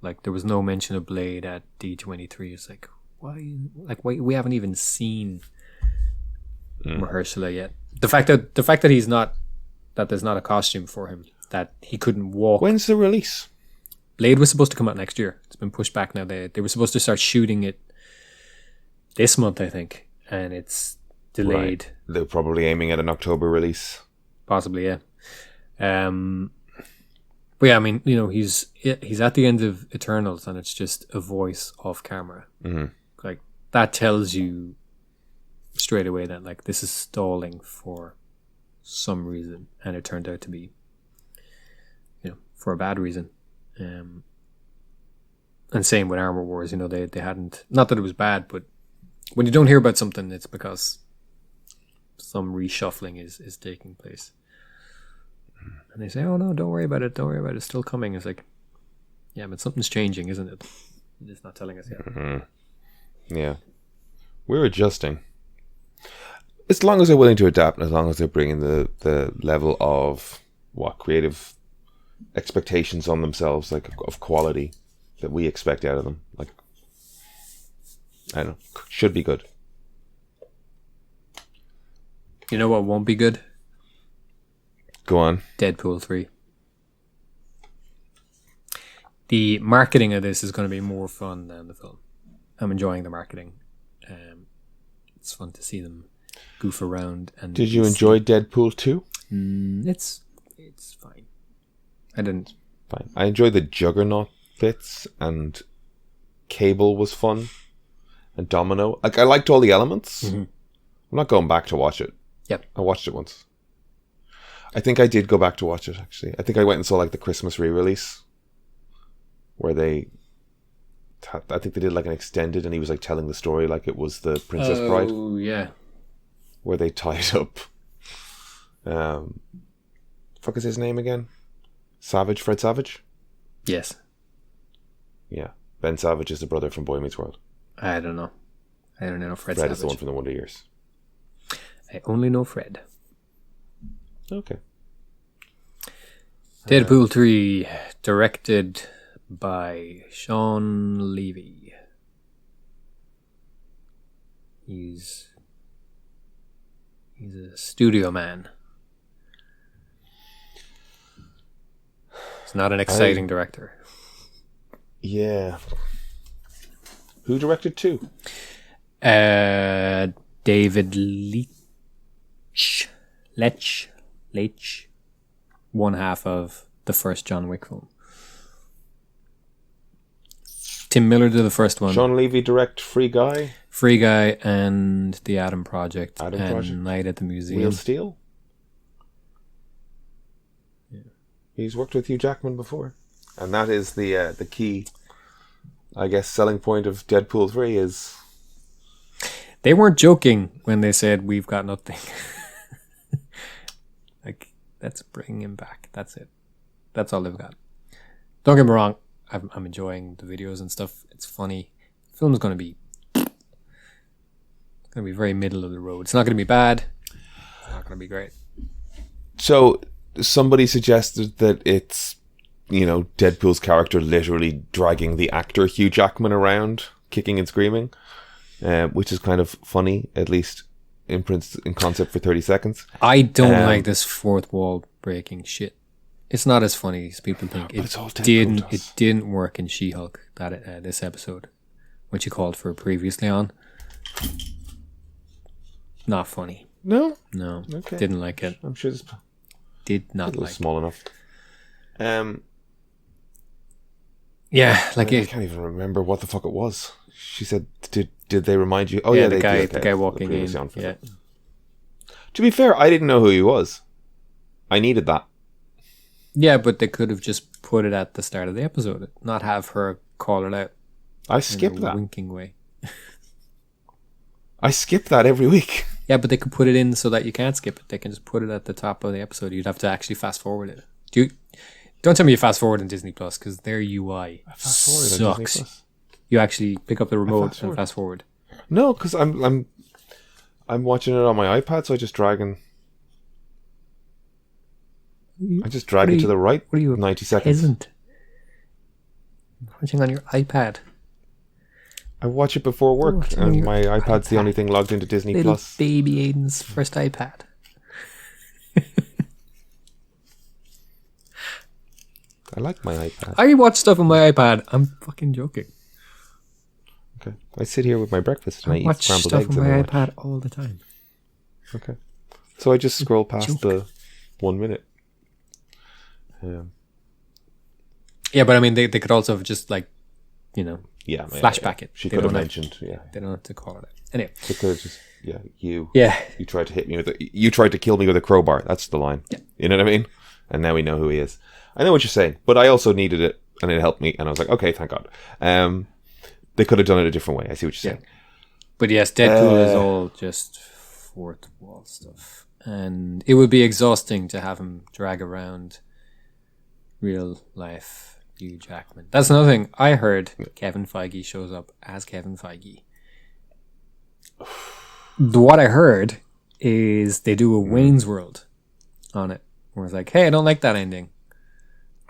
Like, there was no mention of Blade at D23. It's like, why? Like, why we haven't even seen Mahershala yet. The fact that he's not, that there's not a costume for him that he couldn't walk. When's the release? Blade was supposed to come out next year. It's been pushed back now. They were supposed to start shooting it this month, I think, and it's delayed. Right. They're probably aiming at an October release. Possibly, yeah. But yeah, I mean, you know, he's at the end of Eternals, and it's just a voice off camera. Mm-hmm. Like, that tells you straight away that, like, this is stalling for some reason, and it turned out to be, you know, for a bad reason. And same with Armor Wars, you know, they hadn't, not that it was bad, but when you don't hear about something, it's because some reshuffling is taking place. And they say, oh no, don't worry about it, it's still coming. It's like, yeah, but something's changing, isn't it? You're just not telling us yet. Mm-hmm. Yeah. We're adjusting. As long as they're willing to adapt, and as long as they're bringing the level of creative expectations on themselves, like of quality that we expect out of them, like, I don't know, should be good. You know what won't be good? Go on. Deadpool 3. The marketing of this is going to be more fun than the film. I'm enjoying the marketing. It's fun to see them goof around. And did you enjoy Deadpool 2? It's fine. I didn't. Fine. I enjoyed the Juggernaut bits, and Cable was fun, and Domino. Like, I liked all the elements. Mm-hmm. I'm not going back to watch it. Yep. I watched it once. I think I did go back to watch it, actually. I think I went and saw, like, the Christmas re-release, where I think they did, like, an extended, and he was, like, telling the story like it was the Princess Bride. Oh, yeah. Where they tied up... fuck is his name again? Savage? Fred Savage? Yes. Yeah. Ben Savage is the brother from Boy Meets World. I don't know Fred Fred Savage. is the one from the Wonder Years. I only know Fred. Okay. Deadpool 3, directed by Sean Levy. He's a studio man. He's not an exciting director. Yeah. Who directed 2? David Leitch. One half of the first John Wick film. Tim Miller did the first one. Sean Levy direct Free Guy? Free Guy and The Adam Project. Adam and Project. Night at the Museum. Wheel Steel? Yeah. He's worked with Hugh Jackman before. And that is the key, I guess, selling point of Deadpool 3 is... They weren't joking when they said, we've got nothing. Like, let's bring him back. That's it. That's all they've got. Don't get me wrong. I'm enjoying the videos and stuff. It's funny. The film's going to be very middle of the road. It's not going to be bad. It's not going to be great. So, somebody suggested that it's, you know, Deadpool's character literally dragging the actor Hugh Jackman around, kicking and screaming, which is kind of funny, at least in concept for 30 seconds. I don't like this fourth wall breaking shit. It's not as funny as people think. It didn't work in She-Hulk, this episode, when she called for previously on. Not funny. No? No. Okay. Didn't like it. I'm sure it's Did not like it. small enough. Yeah, like I can't even remember what the fuck it was. She said, "Did they remind you?" Oh yeah, the they guy, the guy walking in. Yeah. To be fair, I didn't know who he was. I needed that. Yeah, but they could have just put it at the start of the episode, not have her call it out. I skip in a that. winking way. I skip that every week. Yeah, but they could put it in so that you can't skip it. They can just put it at the top of the episode. You'd have to actually fast forward it. Don't tell me you fast forward in Disney Plus, because their UI sucks. You actually pick up the remote and fast forward. No, because I'm watching it on my iPad, so I just drag it to the right. What are you, 90 seconds? Peasant? Watching on your iPad. I watch it before work, and my iPad's the only thing logged into Disney Little Plus. baby Aiden's first iPad. I like my iPad. I watch stuff on my iPad. I'm fucking joking. Okay. I sit here with my breakfast and I eat watch scrambled stuff eggs. on my and iPad all the time. Okay. So I just scroll past the 1 minute. Yeah, but I mean, they could also have just like, flashback it. She They could have don't mentioned, They don't have to call it out. Anyway. They could have just, you tried to hit me you tried to kill me with a crowbar. That's the line. Yeah. You know what I mean? And now we know who he is. I know what you're saying, but I also needed it and it helped me. And I was like, okay, thank God. They could have done it a different way. I see what you're saying. But yes, Deadpool is all just fourth wall stuff. And it would be exhausting to have him drag around real life Hugh Jackman. That's another thing. I heard Kevin Feige shows up as Kevin Feige. What I heard is they do a Wayne's World on it. Where it's like, hey, I don't like that ending.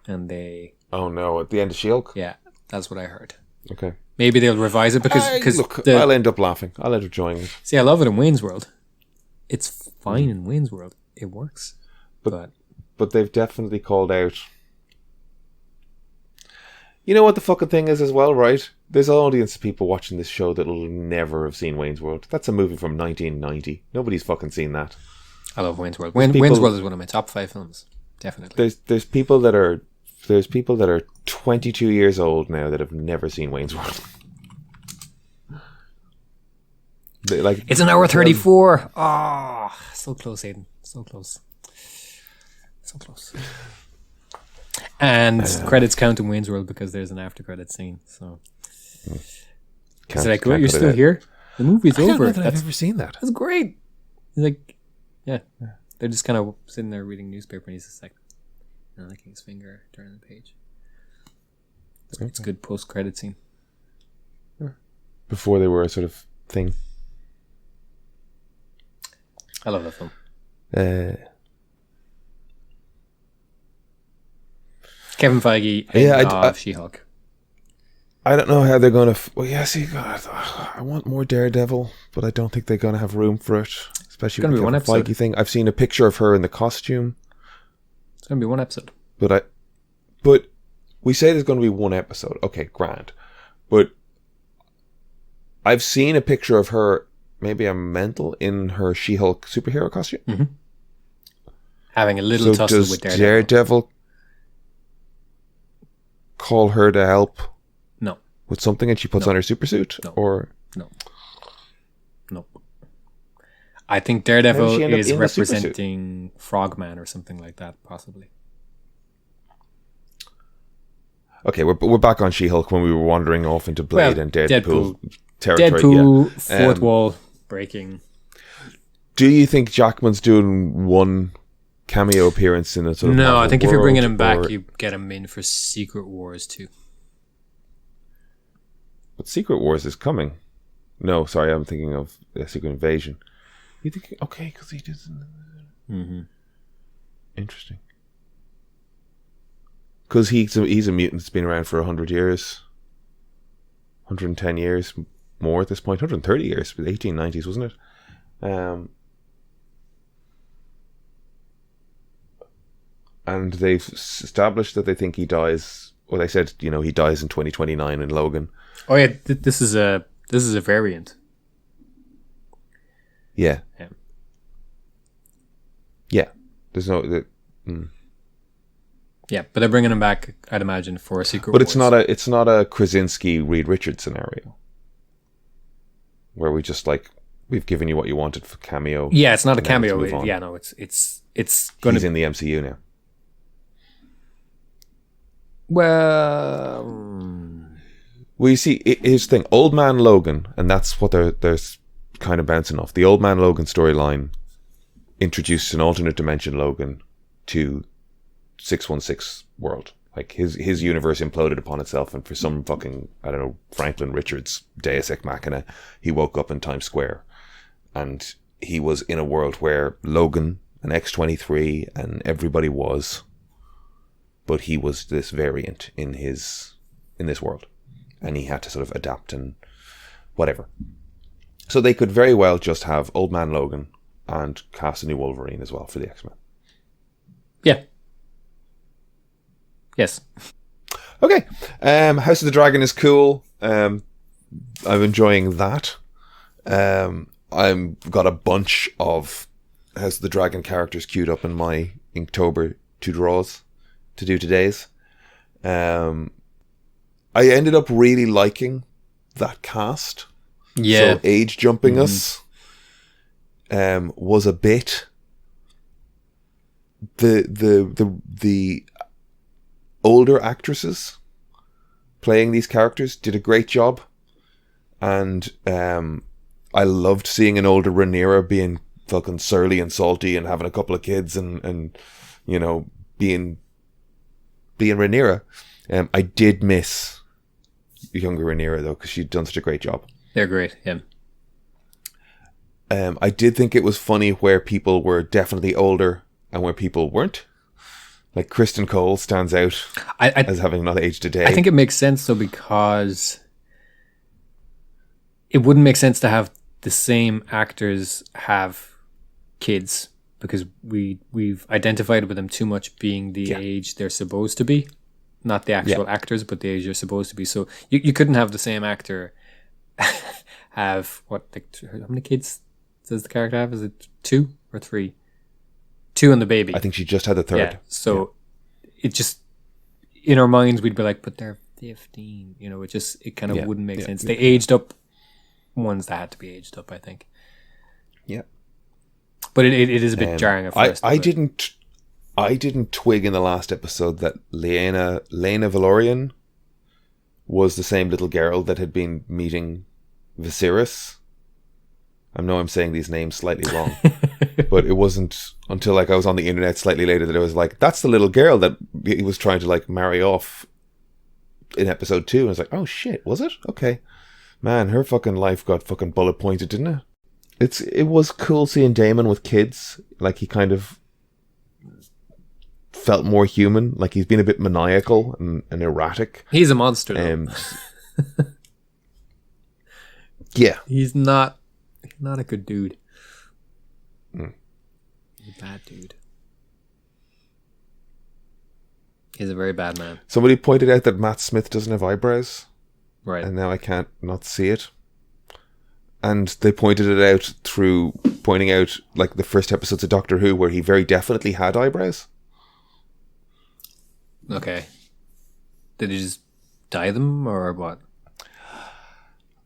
And they... Oh no, at the end of She-Hulk? Yeah, that's what I heard. Okay. Maybe they'll revise it because... Look, I'll end up laughing. I'll end up enjoying it. See, I love it in Wayne's World. It's fine in Wayne's World. It works. But they've definitely called out... You know what the fucking thing is as well, right? There's an audience of people watching this show that will never have seen Wayne's World. That's a movie from 1990. Nobody's fucking seen that. I love Wayne's World. Wayne's World is one of my top 5 films. Definitely. There's people that are 22 years old now that have never seen Wayne's World. It's an hour 34. So close, Aidan. So close. And credits count in Wayne's World because there's an after credit scene. So it's like, what, you're still here? The movie's over. I don't know that I've ever seen that. That's great. He's like, yeah. They're just kind of sitting there reading newspaper, and he's just like, licking his finger, turning the page. It's a good post-credit scene. Before they were a sort of thing. I love that film. Kevin Feige of She-Hulk. I don't know how they're going to... God, I want more Daredevil, but I don't think they're going to have room for it. Especially with the Kevin Feige thing. I've seen a picture of her in the costume. It's going to be one episode. But we say there's going to be one episode. Okay, grand. But I've seen a picture of her, maybe I'm mental, in her She-Hulk superhero costume. Mm-hmm. Having a little tussle with Daredevil. Daredevil call her to help? No. With something and she puts on her super suit? No. Or... No. I think Daredevil is representing Frogman or something like that, possibly. Okay, we're back on She-Hulk when we were wandering off into Blade and Deadpool territory. Deadpool, fourth wall breaking. Do you think Jackman's doing one cameo appearance in a sort of... No, I think if you're bringing him back, you get him in for Secret Wars too. But Secret Wars is coming. No, sorry, I'm thinking of Secret Invasion. You think... Okay, because he did... Mm-hmm. Interesting. Because he's a mutant that's been around for 100 years. 110 years more at this point. 130 years. The 1890s, wasn't it? And they've established that they think he dies... Well, they said, he dies in 2029 in Logan. Oh yeah, this is a variant. Yeah. Yeah. There's no... Yeah, but they're bringing him back, I'd imagine, for a Secret But Wars. it's not a Krasinski Reed Richards scenario where we just we've given you what you wanted for cameo. Yeah, it's not a cameo. Yeah, no, it's going to... He's in the MCU now. Well, you see, here's the thing: Old Man Logan, and that's what they're kind of bouncing off. The Old Man Logan storyline introduced an alternate dimension Logan to 616 world. Like his universe imploded upon itself, and for some fucking, I don't know, Franklin Richards Deus Ex Machina, he woke up in Times Square, and he was in a world where Logan and X-23 and everybody was, but he was this variant in this world, and he had to sort of adapt and whatever. So they could very well just have Old Man Logan and cast a new Wolverine as well for the X-Men. Yeah. Yes. Okay. House of the Dragon is cool. I'm enjoying that. I've got a bunch of House of the Dragon characters queued up in my Inktober to draws to do today's. I ended up really liking that cast. Yeah. So age jumping us was a bit the older actresses playing these characters did a great job, and I loved seeing an older Rhaenyra being fucking surly and salty and having a couple of kids and you know being Rhaenyra. I did miss younger Rhaenyra though, because she'd done such a great job. They're great. Yeah. I did think it was funny where people were definitely older and where people weren't. Like Kristen Cole stands out as having not aged a day. I think it makes sense though, because it wouldn't make sense to have the same actors have kids, because we've identified with them too much being the age they're supposed to be, not the actual actors, but the age they're supposed to be. So you couldn't have the same actor have how many kids does the character have? Is it 2 or 3? 2 and the baby. I think she just had the 3rd. Yeah. So it just, in our minds, we'd be like, but they're 15. You know, it kind of wouldn't make sense. They aged up ones that had to be aged up, I think. Yeah. But it is a bit jarring at first. I didn't twig in the last episode that Lena Valorian was the same little girl that had been meeting Viserys. I know I'm saying these names slightly wrong, but it wasn't until I was on the internet slightly later that it was like, that's the little girl that he was trying to marry off in episode 2. And I was like, oh shit, was it? Okay. Man, her fucking life got fucking bullet pointed, didn't it? It was cool seeing Daemon with kids. He kind of felt more human. He's been a bit maniacal and erratic. He's a monster though. Yeah. He's not a good dude. He's a bad dude. He's a very bad man. Somebody pointed out that Matt Smith doesn't have eyebrows. Right. And now I can't not see it. And they pointed it out through pointing out the first episodes of Doctor Who where he very definitely had eyebrows. Okay. Did he just dye them or what?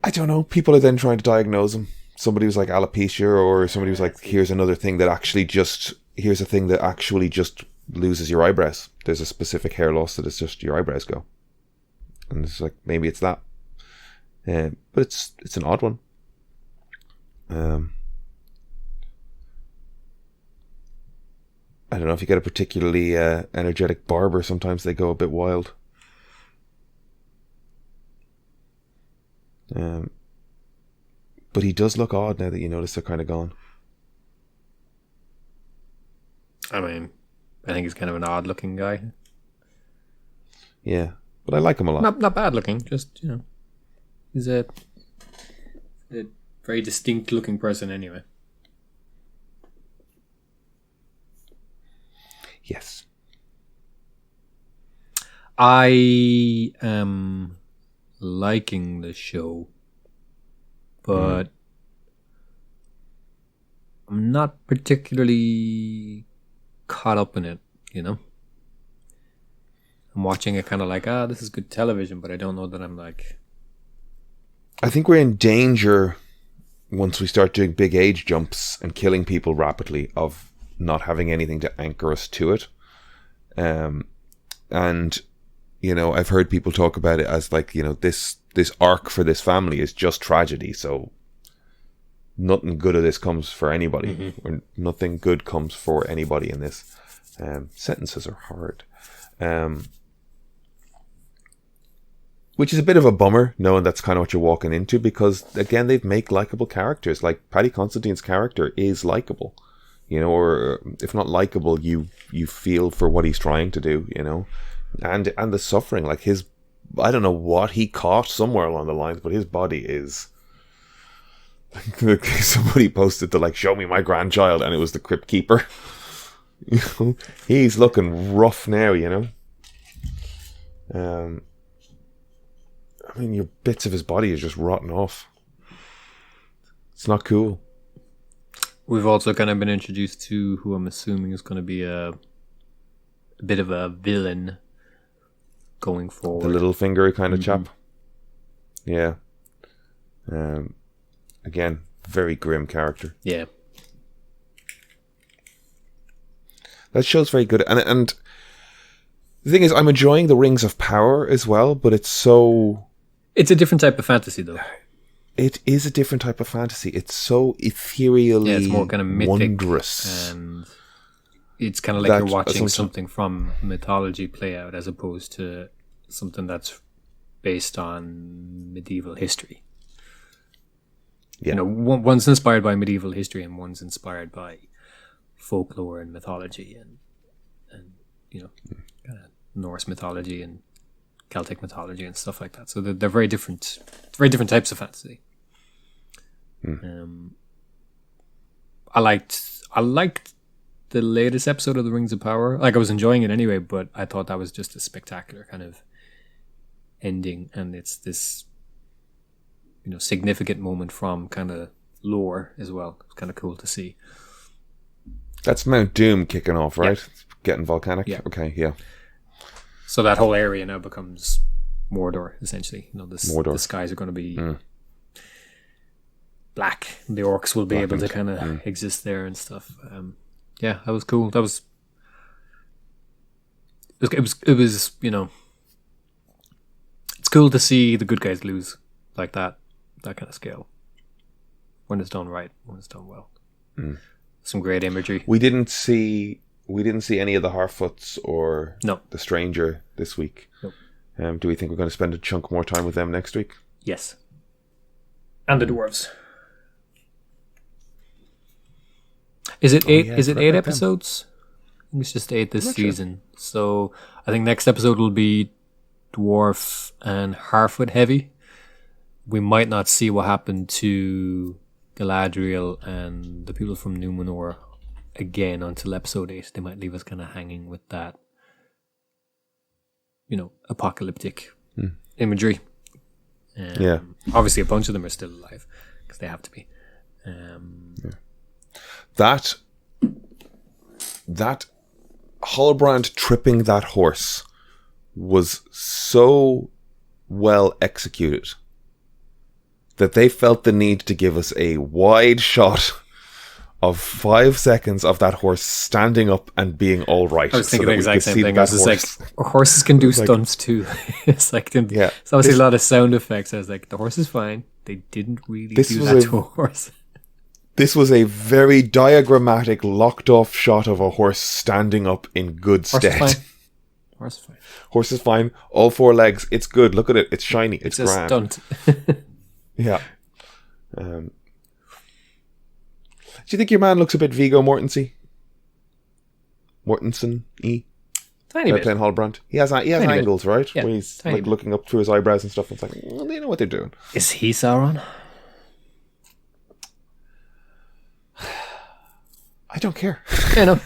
I don't know. People are then trying to diagnose him. Somebody was like alopecia, or somebody was like, here's a thing that actually just loses your eyebrows. There's a specific hair loss that it's just your eyebrows go. And it's maybe it's that. But it's an odd one. I don't know if you get a particularly energetic barber, sometimes they go a bit wild. But he does look odd now that you notice they're kind of gone. I mean, I think he's kind of an odd looking guy. Yeah, but I like him a lot. Not bad looking, just, he's a very distinct looking person anyway. Yes. I am liking the show, but I'm not particularly caught up in it, I'm watching it kind of this is good television, but I don't know that I'm I think we're in danger once we start doing big age jumps and killing people rapidly of not having anything to anchor us to it. And I've heard people talk about it as this arc for this family is just tragedy, so nothing good of this comes for anybody, or nothing good comes for anybody in this. Sentences are hard, which is a bit of a bummer, knowing that's kind of what you're walking into, because again, they'd make likable characters. Paddy Considine's character is likable, or if not likable, you feel for what he's trying to do, and the suffering, I don't know what he caught somewhere along the lines, but his body is. Somebody posted to show me my grandchild, and it was the Crypt Keeper. He's looking rough now, I mean, your bits of his body is just rotting off. It's not cool. We've also kind of been introduced to who I'm assuming is going to be a bit of a villain going forward. The little finger kind of chap. Yeah. Again, very grim character. Yeah. That show's very good. And the thing is, I'm enjoying the Rings of Power as well, but it's so... It's a different type of fantasy, though. It is a different type of fantasy. It's so ethereally it's more kind of mythic, wondrous. And it's kind of like you're watching something from mythology play out as opposed to something that's based on medieval history. Yeah. You know, one's inspired by medieval history and one's inspired by folklore and mythology and you know, kind of Norse mythology and Celtic mythology and stuff like that. So they're very different types of fantasy. I liked the latest episode of the Rings of Power. Like, I was enjoying it anyway, but I thought that was just a spectacular kind of ending, and it's this, you know, significant moment from kind of lore as well. It's kind of cool to see. That's Mount Doom kicking off, right? Yeah. It's getting volcanic. Yeah. Okay, yeah. So that whole area now becomes Mordor, essentially. You know, the skies are going to be black. The orcs will be able to kind of exist there and stuff. Yeah, that was cool. It was, you know, it's cool to see the good guys lose like that kind of scale. When it's done right, when it's done well. Some great imagery. We didn't see any of the Harfoots or the Stranger this week. Nope. Do we think we're going to spend a chunk more time with them next week? Yes. And the dwarves. Is it eight? Is it 8 episodes? I think it's just 8 this season. Sure. So I think next episode will be dwarf and Harfoot heavy. We might not see what happened to Galadriel and the people from Numenor again until episode 8. They might leave us kind of hanging with that, you know, apocalyptic imagery. Yeah. Obviously, a bunch of them are still alive because they have to be. That Halbrand tripping that horse was so well executed that they felt the need to give us a wide shot of 5 seconds of that horse standing up and being all right. I was thinking the exact same thing. I was just like, horses can do stunts too. It's like, it's obviously a lot of sound effects. I was like, the horse is fine. They didn't really do that to a horse. This was a very diagrammatic, locked off shot of a horse standing up in good stead. Horse is fine. Horse is fine. All 4 legs. It's good. Look at it. It's shiny. It's grand. A stunt. Yeah. Do you think your man looks a bit Viggo Mortensen-y? Mortensen-y? Tiny bit. Playing Halbrand. He has angles, right? Yeah, where he's like looking up through his eyebrows and stuff. It's like, well, they know what they're doing. Is he Sauron? I don't care. Yeah, no.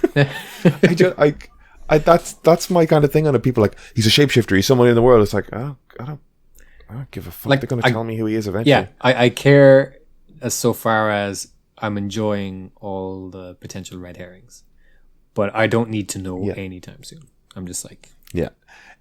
That's my kind of thing on it. People like, he's a shapeshifter. He's someone in the world. It's like, I don't give a fuck. Like, they're going to tell me who he is eventually. Yeah, I care as so far as I'm enjoying all the potential red herrings, but I don't need to know anytime soon. I'm just like, yeah.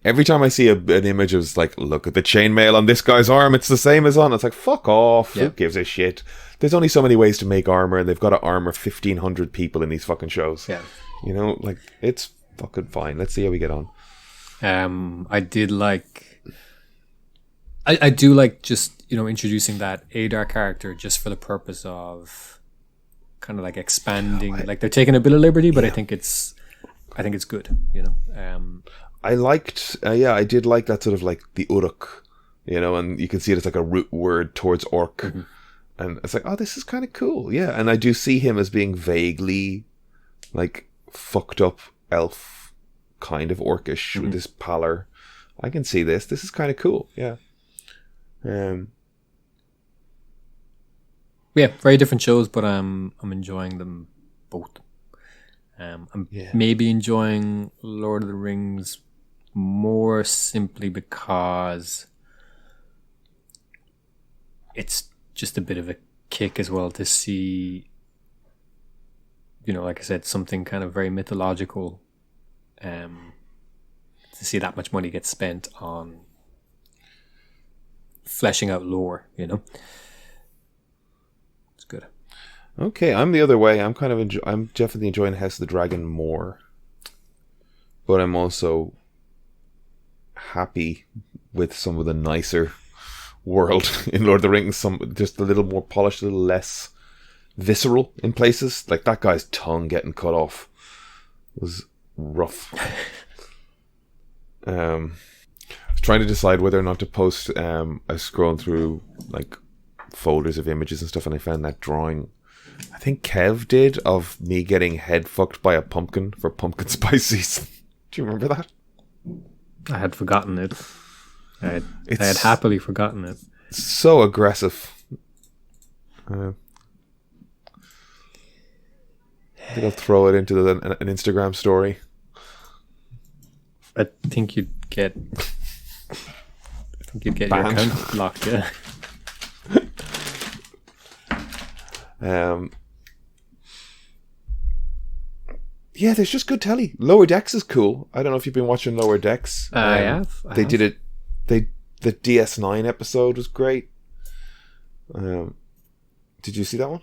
Every time I see an image of like, look at the chainmail on this guy's arm, it's the same as on. It's like, fuck off. Who gives a shit? There's only so many ways to make armor, and they've got to armor 1,500 people in these fucking shows. Yeah, you know, like, it's fucking fine. Let's see how we get on. I do like just, you know, introducing that Adar character just for the purpose of kind of like expanding. Like, they're taking a bit of liberty, but I think it's good. You know. I did like that sort of like the Uruk, you know, and you can see it as like a root word towards orc. Mm-hmm. And it's like, oh, this is kind of cool. Yeah. And I do see him as being vaguely like fucked up elf kind of orcish with this pallor. I can see this. This is kind of cool. Yeah. Yeah, very different shows, but I'm enjoying them both. I'm maybe enjoying Lord of the Rings more simply because it's just a bit of a kick as well to see, like I said, something kind of very mythological, to see that much money get spent on fleshing out lore, It's good. Okay, I'm the other way. I'm definitely enjoying House of the Dragon more, but I'm also happy with some of the nicer world in Lord of the Rings. Some just a little more polished, a little less visceral in places. Like that guy's tongue getting cut off was rough. I was trying to decide whether or not to post. I was scrolling through like folders of images and stuff, and I found that drawing I think Kev did of me getting head fucked by a pumpkin for pumpkin spice season. Do you remember that? I had forgotten it. I had happily forgotten it. So aggressive. I think I'll throw it into an Instagram story. I think you'd get your account locked, yeah. Yeah, there's just good telly. Lower Decks is cool. I don't know if you've been watching Lower Decks. I have. Did it. The DS9 episode was great. Did you see that one?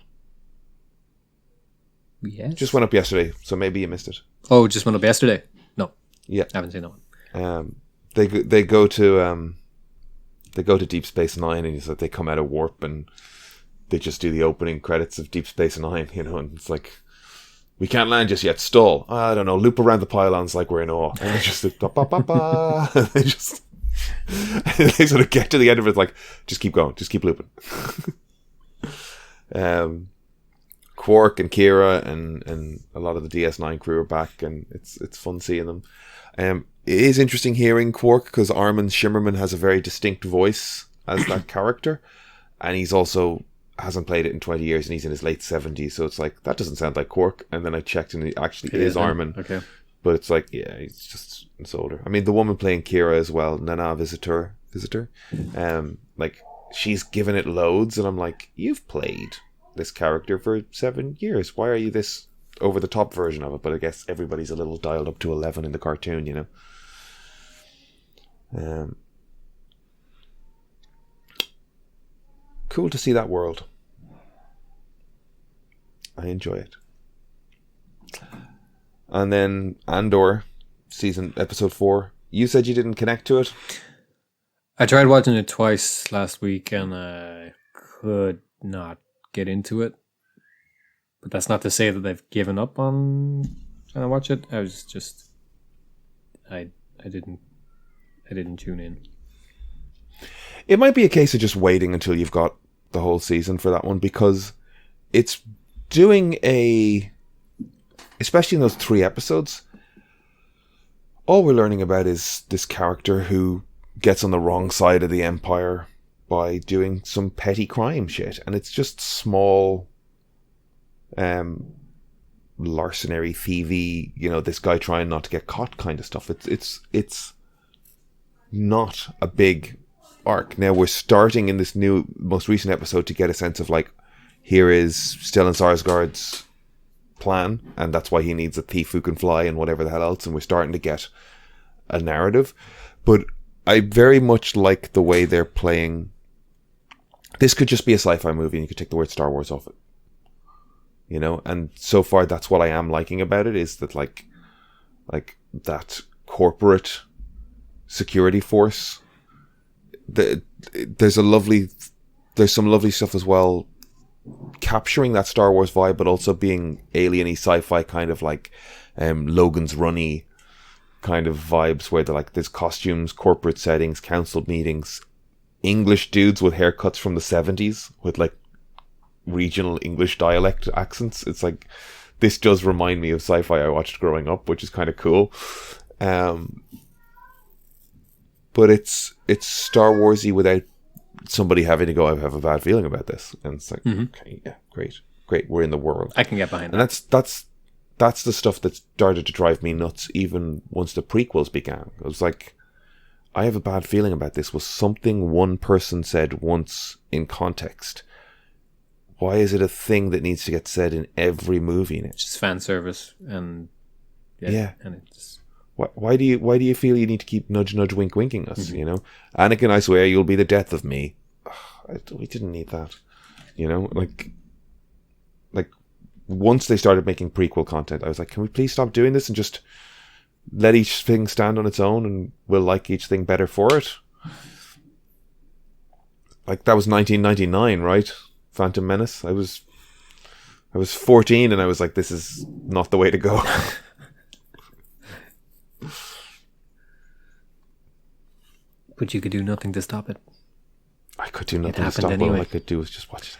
Yes. Just went up yesterday, so maybe you missed it. Oh, just went up yesterday? No. Yeah, I haven't seen that one. They go to Deep Space Nine, and they come out of warp, and they just do the opening credits of Deep Space Nine, and it's like, we can't land just yet, stall. I don't know, loop around the pylons like we're in awe. And they just they sort of get to the end of it like, just keep going, just keep looping. Quark and Kira and a lot of the DS9 crew are back, and it's fun seeing them. It is interesting hearing Quark because Armin Shimmerman has a very distinct voice as that character, and he's also hasn't played it in 20 years, and he's in his late 70s, so it's like, that doesn't sound like Quark. And then I checked, and it actually is Armin. Okay. But it's like, yeah, it's older. I mean, the woman playing Kira as well, Nana Visitor, like, she's given it loads, and I'm like, you've played this character for 7 years. Why are you this over-the-top version of it? But I guess everybody's a little dialed up to 11 in the cartoon, Cool to see that world. I enjoy it. And then Andor, episode 4. You said you didn't connect to it? I tried watching it twice last week, and I could not get into it. But that's not to say that I've given up on trying to watch it. I was just... I didn't tune in. It might be a case of just waiting until you've got the whole season for that one, because it's doing especially in those 3 episodes, all we're learning about is this character who gets on the wrong side of the Empire by doing some petty crime shit, and it's just small larcenary, thievy, this guy trying not to get caught kind of stuff. It's not a big arc. Now we're starting in this new, most recent episode to get a sense of like, here is Stellan Skarsgård's plan, and that's why he needs a thief who can fly and whatever the hell else, and we're starting to get a narrative. But I very much like the way they're playing. This could just be a sci-fi movie, and you could take the word Star Wars off it. And so far that's what I am liking about it, is that like that corporate security force. There's some lovely stuff as well, capturing that Star Wars vibe, but also being alien-y sci-fi kind of like Logan's Runny kind of vibes, where they're like, there's costumes, corporate settings, council meetings, English dudes with haircuts from the 70s with like regional English dialect accents. It's like, this does remind me of sci-fi I watched growing up, which is kind of cool. But it's Star Warsy without somebody having to go, I have a bad feeling about this. And it's like, okay, yeah, great, we're in the world. I can get behind that. And that's that's the stuff that started to drive me nuts even once the prequels began. I was like, I have a bad feeling about this. Was something one person said once in context? Why is it a thing that needs to get said in every movie now? It's just fan service, and yeah. and it's Why do you feel you need to keep nudge nudge winking us? You know, Anakin, I swear you'll be the death of me. We didn't need that. You know, like once they started making prequel content, I was like, can we please stop doing this and just let each thing stand on its own, and we'll like each thing better for it. Like, that was 1999, right? Phantom Menace. I was 14 and I was like, this is not the way to go. But you could do nothing to stop it. I could do nothing to stop it. All I could do was just watch it.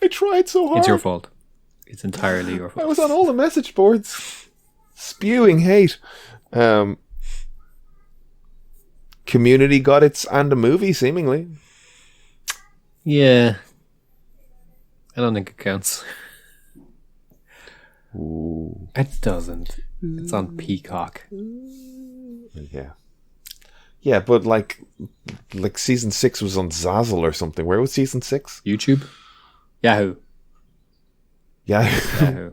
I tried so hard. It's your fault. It's entirely your fault. I was on all the message boards spewing hate. Community got its and a movie, seemingly. Yeah. I don't think it counts. Ooh. It doesn't. It's on Peacock. Yeah. Yeah, but like season 6 was on Zazzle or something. Where was season 6? YouTube? Yahoo. Yeah.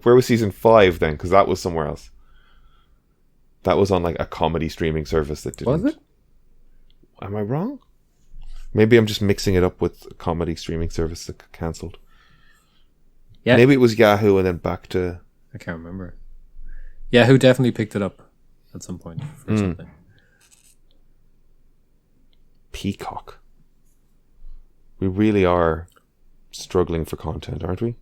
Where was season 5 then? Because that was somewhere else. That was on like a comedy streaming service that didn't. Was it? Am I wrong? Maybe I'm just mixing it up with a comedy streaming service that got cancelled. Yeah. Maybe it was Yahoo and then back to... I can't remember. Yahoo definitely picked it up at some point for something. Peacock. We really are struggling for content, aren't we?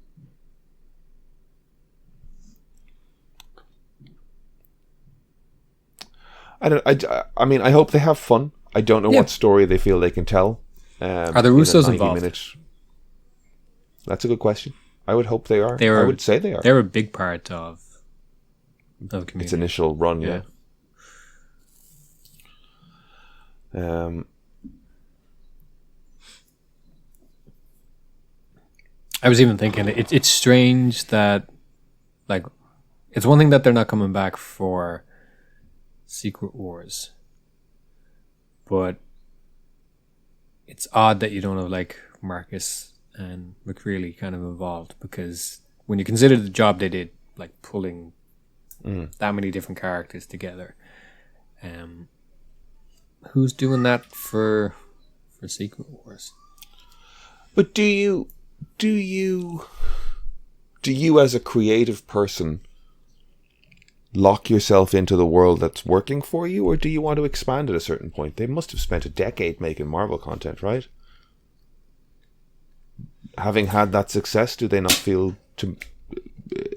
I mean, I hope they have fun. I don't know what story they feel they can tell. Are the Russos involved? That's a good question. I would hope they are. I would say they are. They're a big part of Community. Its initial run, yeah. I was even thinking it's strange that, like, it's one thing that they're not coming back for Secret Wars, but it's odd that you don't have like Marcus and McCreely kind of involved, because when you consider the job they did, like pulling that many different characters together, who's doing that for Secret Wars? But do you as a creative person lock yourself into the world that's working for you, or do you want to expand at a certain point? They must have spent a decade making Marvel content, right? Having had that success, do they not feel to...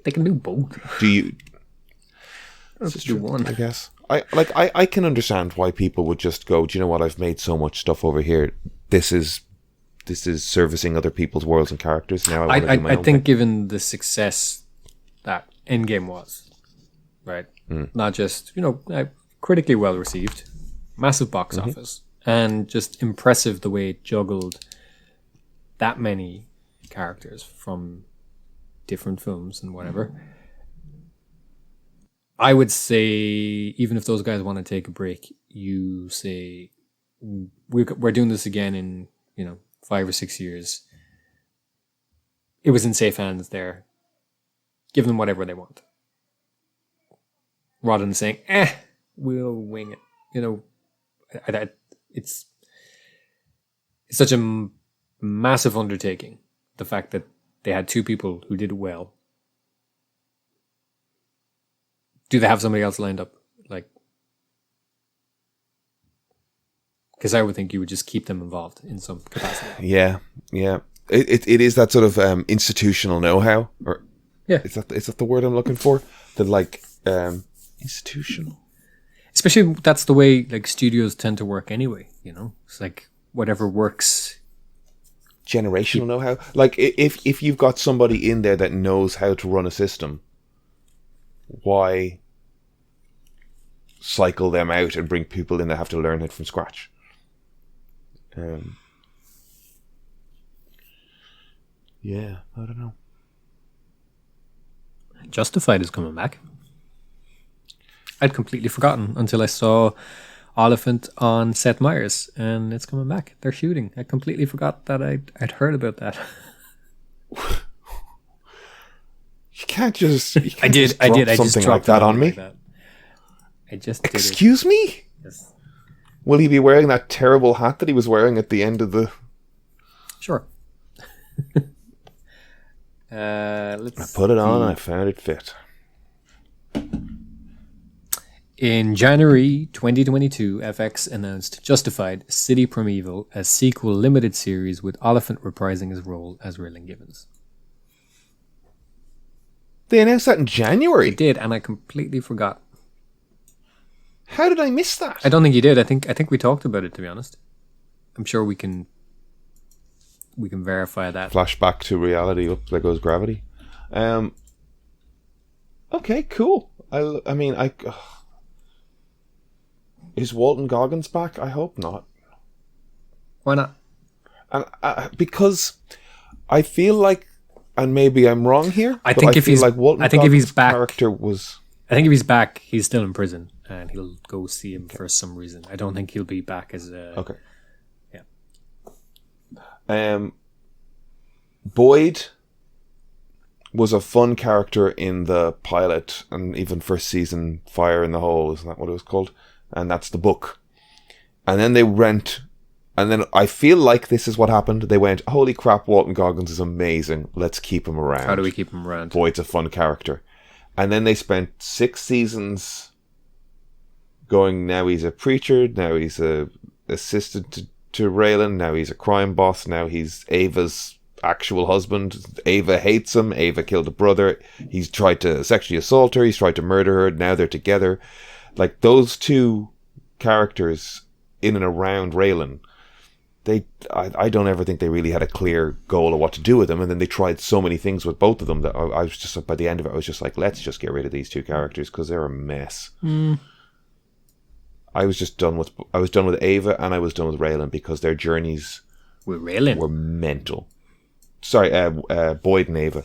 They can do both. Do you... Just do one, I guess. I can understand why people would just go, do you know what, I've made so much stuff over here. This is servicing other people's worlds and characters. Now I want to do my own think thing. Given the success that Endgame was, right? Not just, critically well received, massive box office, and just impressive the way it juggled that many characters from different films and whatever. I would say, even if those guys want to take a break, you say, we're doing this again in 5 or 6 years. It was in safe hands there. Give them whatever they want, rather than saying, we'll wing it. It's such a massive undertaking. The fact that they had 2 people who did it well. Do they have somebody else lined up? Because I would think you would just keep them involved in some capacity. Yeah. It is that sort of institutional know-how, or is that the word I'm looking for? The institutional. Especially that's the way studios tend to work anyway. It's like whatever works. Generational know-how. Like if you've got somebody in there that knows how to run a system, why cycle them out and bring people in that have to learn it from scratch? Yeah, I don't know. Justified is coming back. I'd completely forgotten until I saw Oliphant on Seth Meyers, and it's coming back. They're shooting. I completely forgot that I'd heard about that. You can't just. You can't I did. just I drop did. I just something dropped like that it on me. like that. I just did it. Excuse me? Yes. Will he be wearing that terrible hat that he was wearing at the end of the? Sure. Let's I put it on see. and I found it fit. In January 2022, FX announced Justified City Primeval, a sequel limited series with Oliphant reprising his role as Raylan Givens. They announced that in January. I did, and I completely forgot. How did I miss that? I don't think you did. I think we talked about it, to be honest. I'm sure we can verify that. Flashback to reality. Up there goes gravity. Okay, cool. I mean, is Walton Goggins back? I hope not. Why not? And because I feel like, and maybe I'm wrong here. I think if he's back, character was. I think if he's back, he's still in prison, and he'll go see him for some reason. I don't think he'll be back as a. Okay. Yeah. Boyd was a fun character in the pilot and even first season Fire in the Hole, isn't that what it was called? And that's the book. And then and then I feel like this is what happened. They went, holy crap, Walton Goggins is amazing. Let's keep him around. How do we keep him around? Boyd's a fun character. And then they spent 6 seasons going, now he's a preacher, now he's a assistant to Raylan, now he's a crime boss, now he's Ava's actual husband. Ava hates him. Ava killed a brother. He's tried to sexually assault her. He's tried to murder her. Now they're together. Like, those two characters in and around Raylan, I don't ever think they really had a clear goal of what to do with them. And then they tried so many things with both of them that I was just, by the end of it, I was just like, let's just get rid of these two characters because they're a mess. I was done with Ava and I was done with Raylan because their journeys with Raylan were mental. Sorry, Boyd and Ava.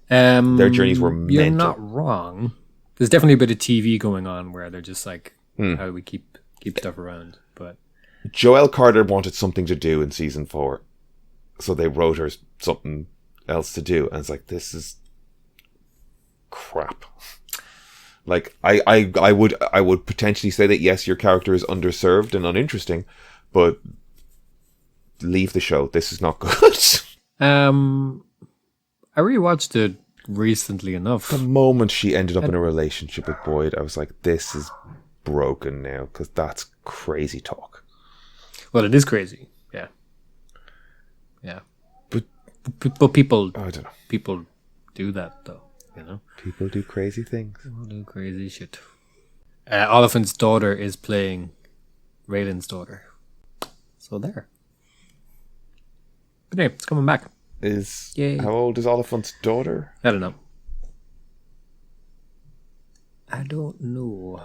Their journeys were mental. You're not wrong. There's definitely a bit of TV going on where they're just like, how do we keep stuff around? But Joelle Carter wanted something to do in season 4, so they wrote her something else to do, and it's like, this is crap. Like, I would potentially say that yes, your character is underserved and uninteresting, but leave the show. This is not good. I rewatched it recently enough. The moment she ended up in a relationship with Boyd, I was like, this is broken now, because that's crazy talk. Well, it is crazy. Yeah. But people, I don't know. People do that though. You know, people do crazy things. People do crazy shit. Oliphant's daughter is playing Raylan's daughter. So there. But anyway, it's coming back. Yay. How old is Oliphant's daughter? I don't know. I don't know.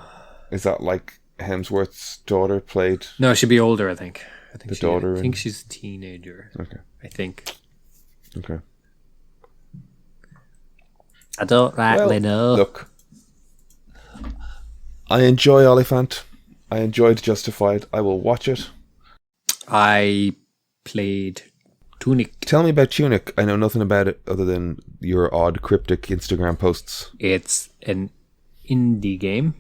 Is that like Hemsworth's daughter played? No, she'd be older, I think. I think she's a teenager. Okay. I think. Okay. I don't rightly know. Look, I enjoy Oliphant. I enjoyed Justified. I will watch it. I played Tunic. Tell me about Tunic. I know nothing about it other than your odd cryptic Instagram posts. It's an indie game.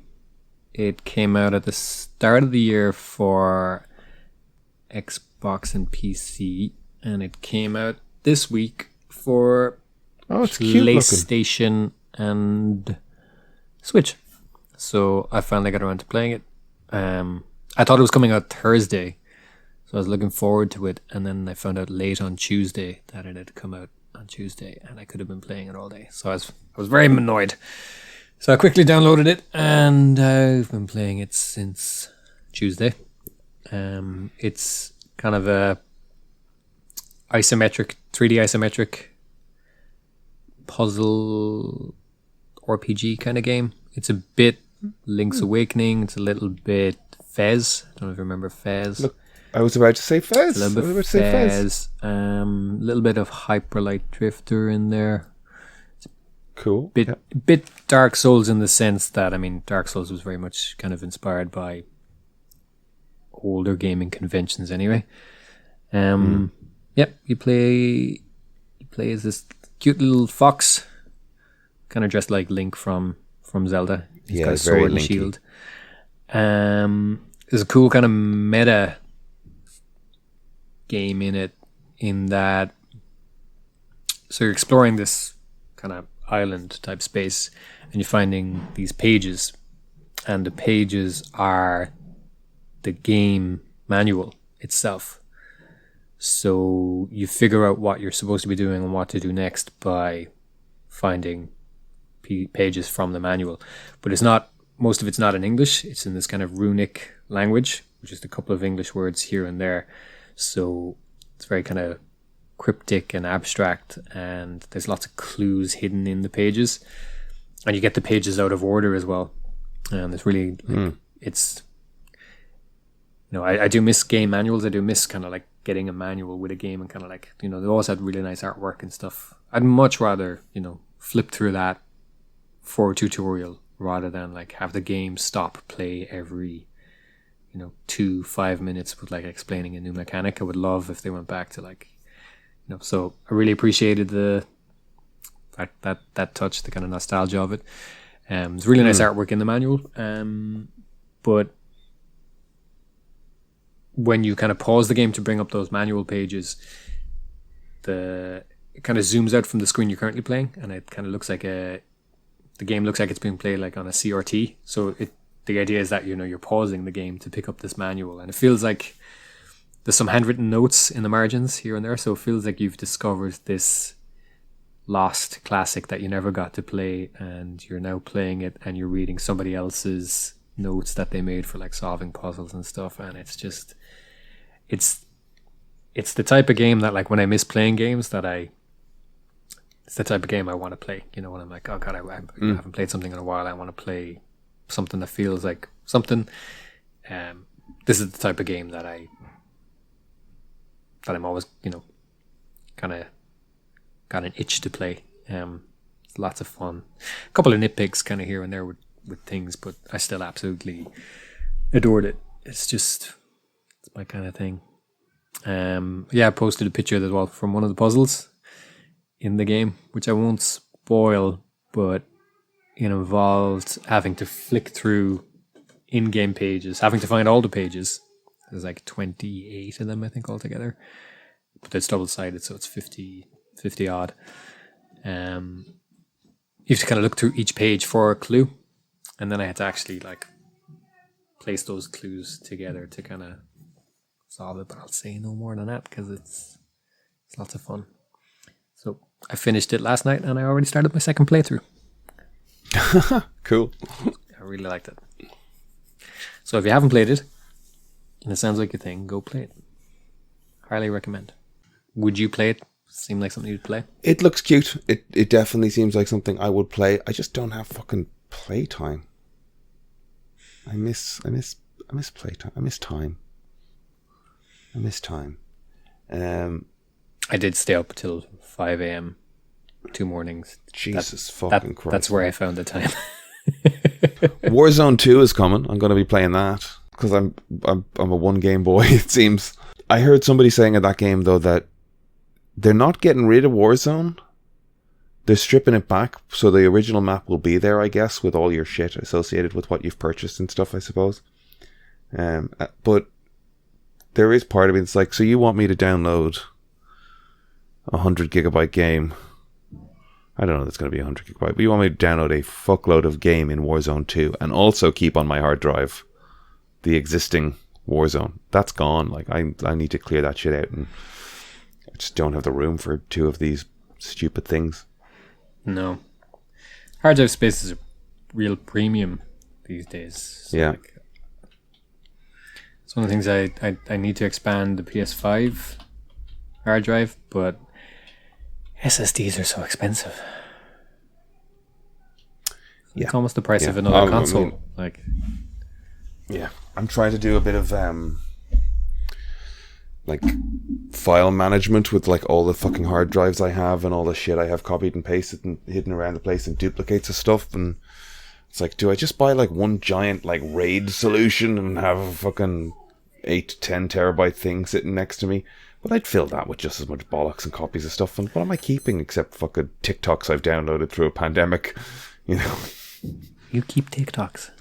It came out at the start of the year for Xbox and PC, and it came out this week for PlayStation and Switch. So I finally got around to playing it. I thought it was coming out Thursday, so I was looking forward to it, and then I found out late on Tuesday that it had come out on Tuesday, and I could have been playing it all day. So I was very annoyed. So I quickly downloaded it, and I've been playing it since Tuesday. It's kind of a 3D isometric puzzle RPG kind of game. It's a bit Link's Awakening. It's a little bit Fez. I don't know if you remember Fez. I was about to say Fez. A little bit of Fez. A little bit of Hyperlight Drifter in there. Cool. Bit Dark Souls in the sense that, I mean, Dark Souls was very much kind of inspired by older gaming conventions anyway. Yep, you play as this cute little fox, kind of dressed like Link from Zelda. He's got a sword and a shield. There's a cool kind of meta game in it, in that, so you're exploring this kind of island type space, and you're finding these pages, and the pages are the game manual itself. So you figure out what you're supposed to be doing and what to do next by finding pages from the manual. But it's not, most of it's not in English. It's in this kind of runic language, which is a couple of English words here and there. So it's very kind of cryptic and abstract, and there's lots of clues hidden in the pages, and you get the pages out of order as well. And it's really it's, you know, I do miss game manuals. I do miss kind of like getting a manual with a game, and kind of like, you know, they always had really nice artwork and stuff. I'd much rather, you know, flip through that for a tutorial rather than like have the game stop play every, you know, 2-5 minutes with like explaining a new mechanic. I would love if they went back to like, you know, so I really appreciated the fact that touch, the kind of nostalgia of it. There's really nice artwork in the manual, but when you kind of pause the game to bring up those manual pages, it kind of zooms out from the screen you're currently playing, and it kind of looks like the game looks like it's being played like on a CRT. So the idea is that, you know, you're pausing the game to pick up this manual, and it feels like there's some handwritten notes in the margins here and there, so it feels like you've discovered this lost classic that you never got to play, and you're now playing it, and you're reading somebody else's notes that they made for like solving puzzles and stuff. And it's just, it's the type of game that, like, when I miss playing games, it's the type of game I want to play. You know, when I'm like, oh god, I haven't played something in a while, I want to play something that feels like something. This is the type of game that I'm always, you know, kind of got an itch to play. It's lots of fun. A couple of nitpicks kind of here and there with things, but I still absolutely adored it. It's my kind of thing. I posted a picture as well from one of the puzzles in the game, which I won't spoil, but it involved having to flick through in-game pages, having to find all the pages. There's like 28 of them, I think, altogether. But it's double-sided, so it's 50 odd. You have to kind of look through each page for a clue, and then I had to actually like place those clues together to kind of solve it. But I'll say no more than that because it's lots of fun. So I finished it last night, and I already started my second playthrough. Cool. I really liked it. So if you haven't played it, and it sounds like your thing, go play it. Highly recommend. Would you play it? Seem like something you'd play? It looks cute. It definitely seems like something I would play. I just don't have fucking playtime. I miss playtime. I miss time. I did stay up till 5 a.m. 2 mornings. Jesus Christ. That's where I found the time. Warzone 2 is coming. I'm going to be playing that because I'm a one game boy, it seems. I heard somebody saying in that game though that they're not getting rid of Warzone. They're stripping it back, so the original map will be there, I guess, with all your shit associated with what you've purchased and stuff, I suppose. But there is part of it, it's like, so you want me to download a 100 gigabyte game? I don't know if it's going to be 100 gigabyte, but you want me to download a fuckload of game in Warzone 2 and also keep on my hard drive the existing Warzone. That's gone. Like, I need to clear that shit out, and I just don't have the room for 2 of these stupid things. No. Hard drive space is a real premium these days. So yeah. It's one of the things I need to expand the PS5 hard drive, but SSDs are so expensive. Yeah. It's almost the price of another console. Yeah. I'm trying to do a bit of like file management with like all the fucking hard drives I have and all the shit I have copied and pasted and hidden around the place and duplicates of stuff. And it's like, do I just buy like one giant like RAID solution and have a fucking 8 to 10 terabyte thing sitting next to me? But I'd fill that with just as much bollocks and copies of stuff. And what am I keeping except fucking TikToks I've downloaded through a pandemic? You know? You keep TikToks.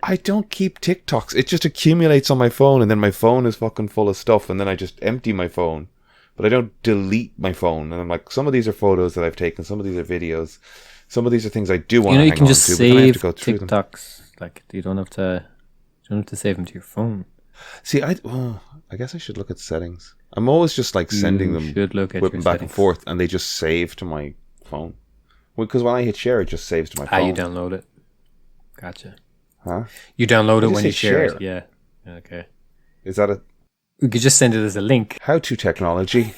I don't keep TikToks. It just accumulates on my phone, and then my phone is fucking full of stuff, and then I just empty my phone. But I don't delete my phone. And I'm like, some of these are photos that I've taken, some of these are videos, some of these are things I do want to hang on to. You can just save go through TikToks. Them. Like you don't have to save them to your phone. See, I guess I should look at settings. I'm always just like sending them, whipping back and forth, and they just save to my phone. Because when I hit share, it just saves to my phone. You download it. Gotcha. Huh? You download it when you share it. Yeah. Okay. Is that a... We could just send it as a link. How to technology.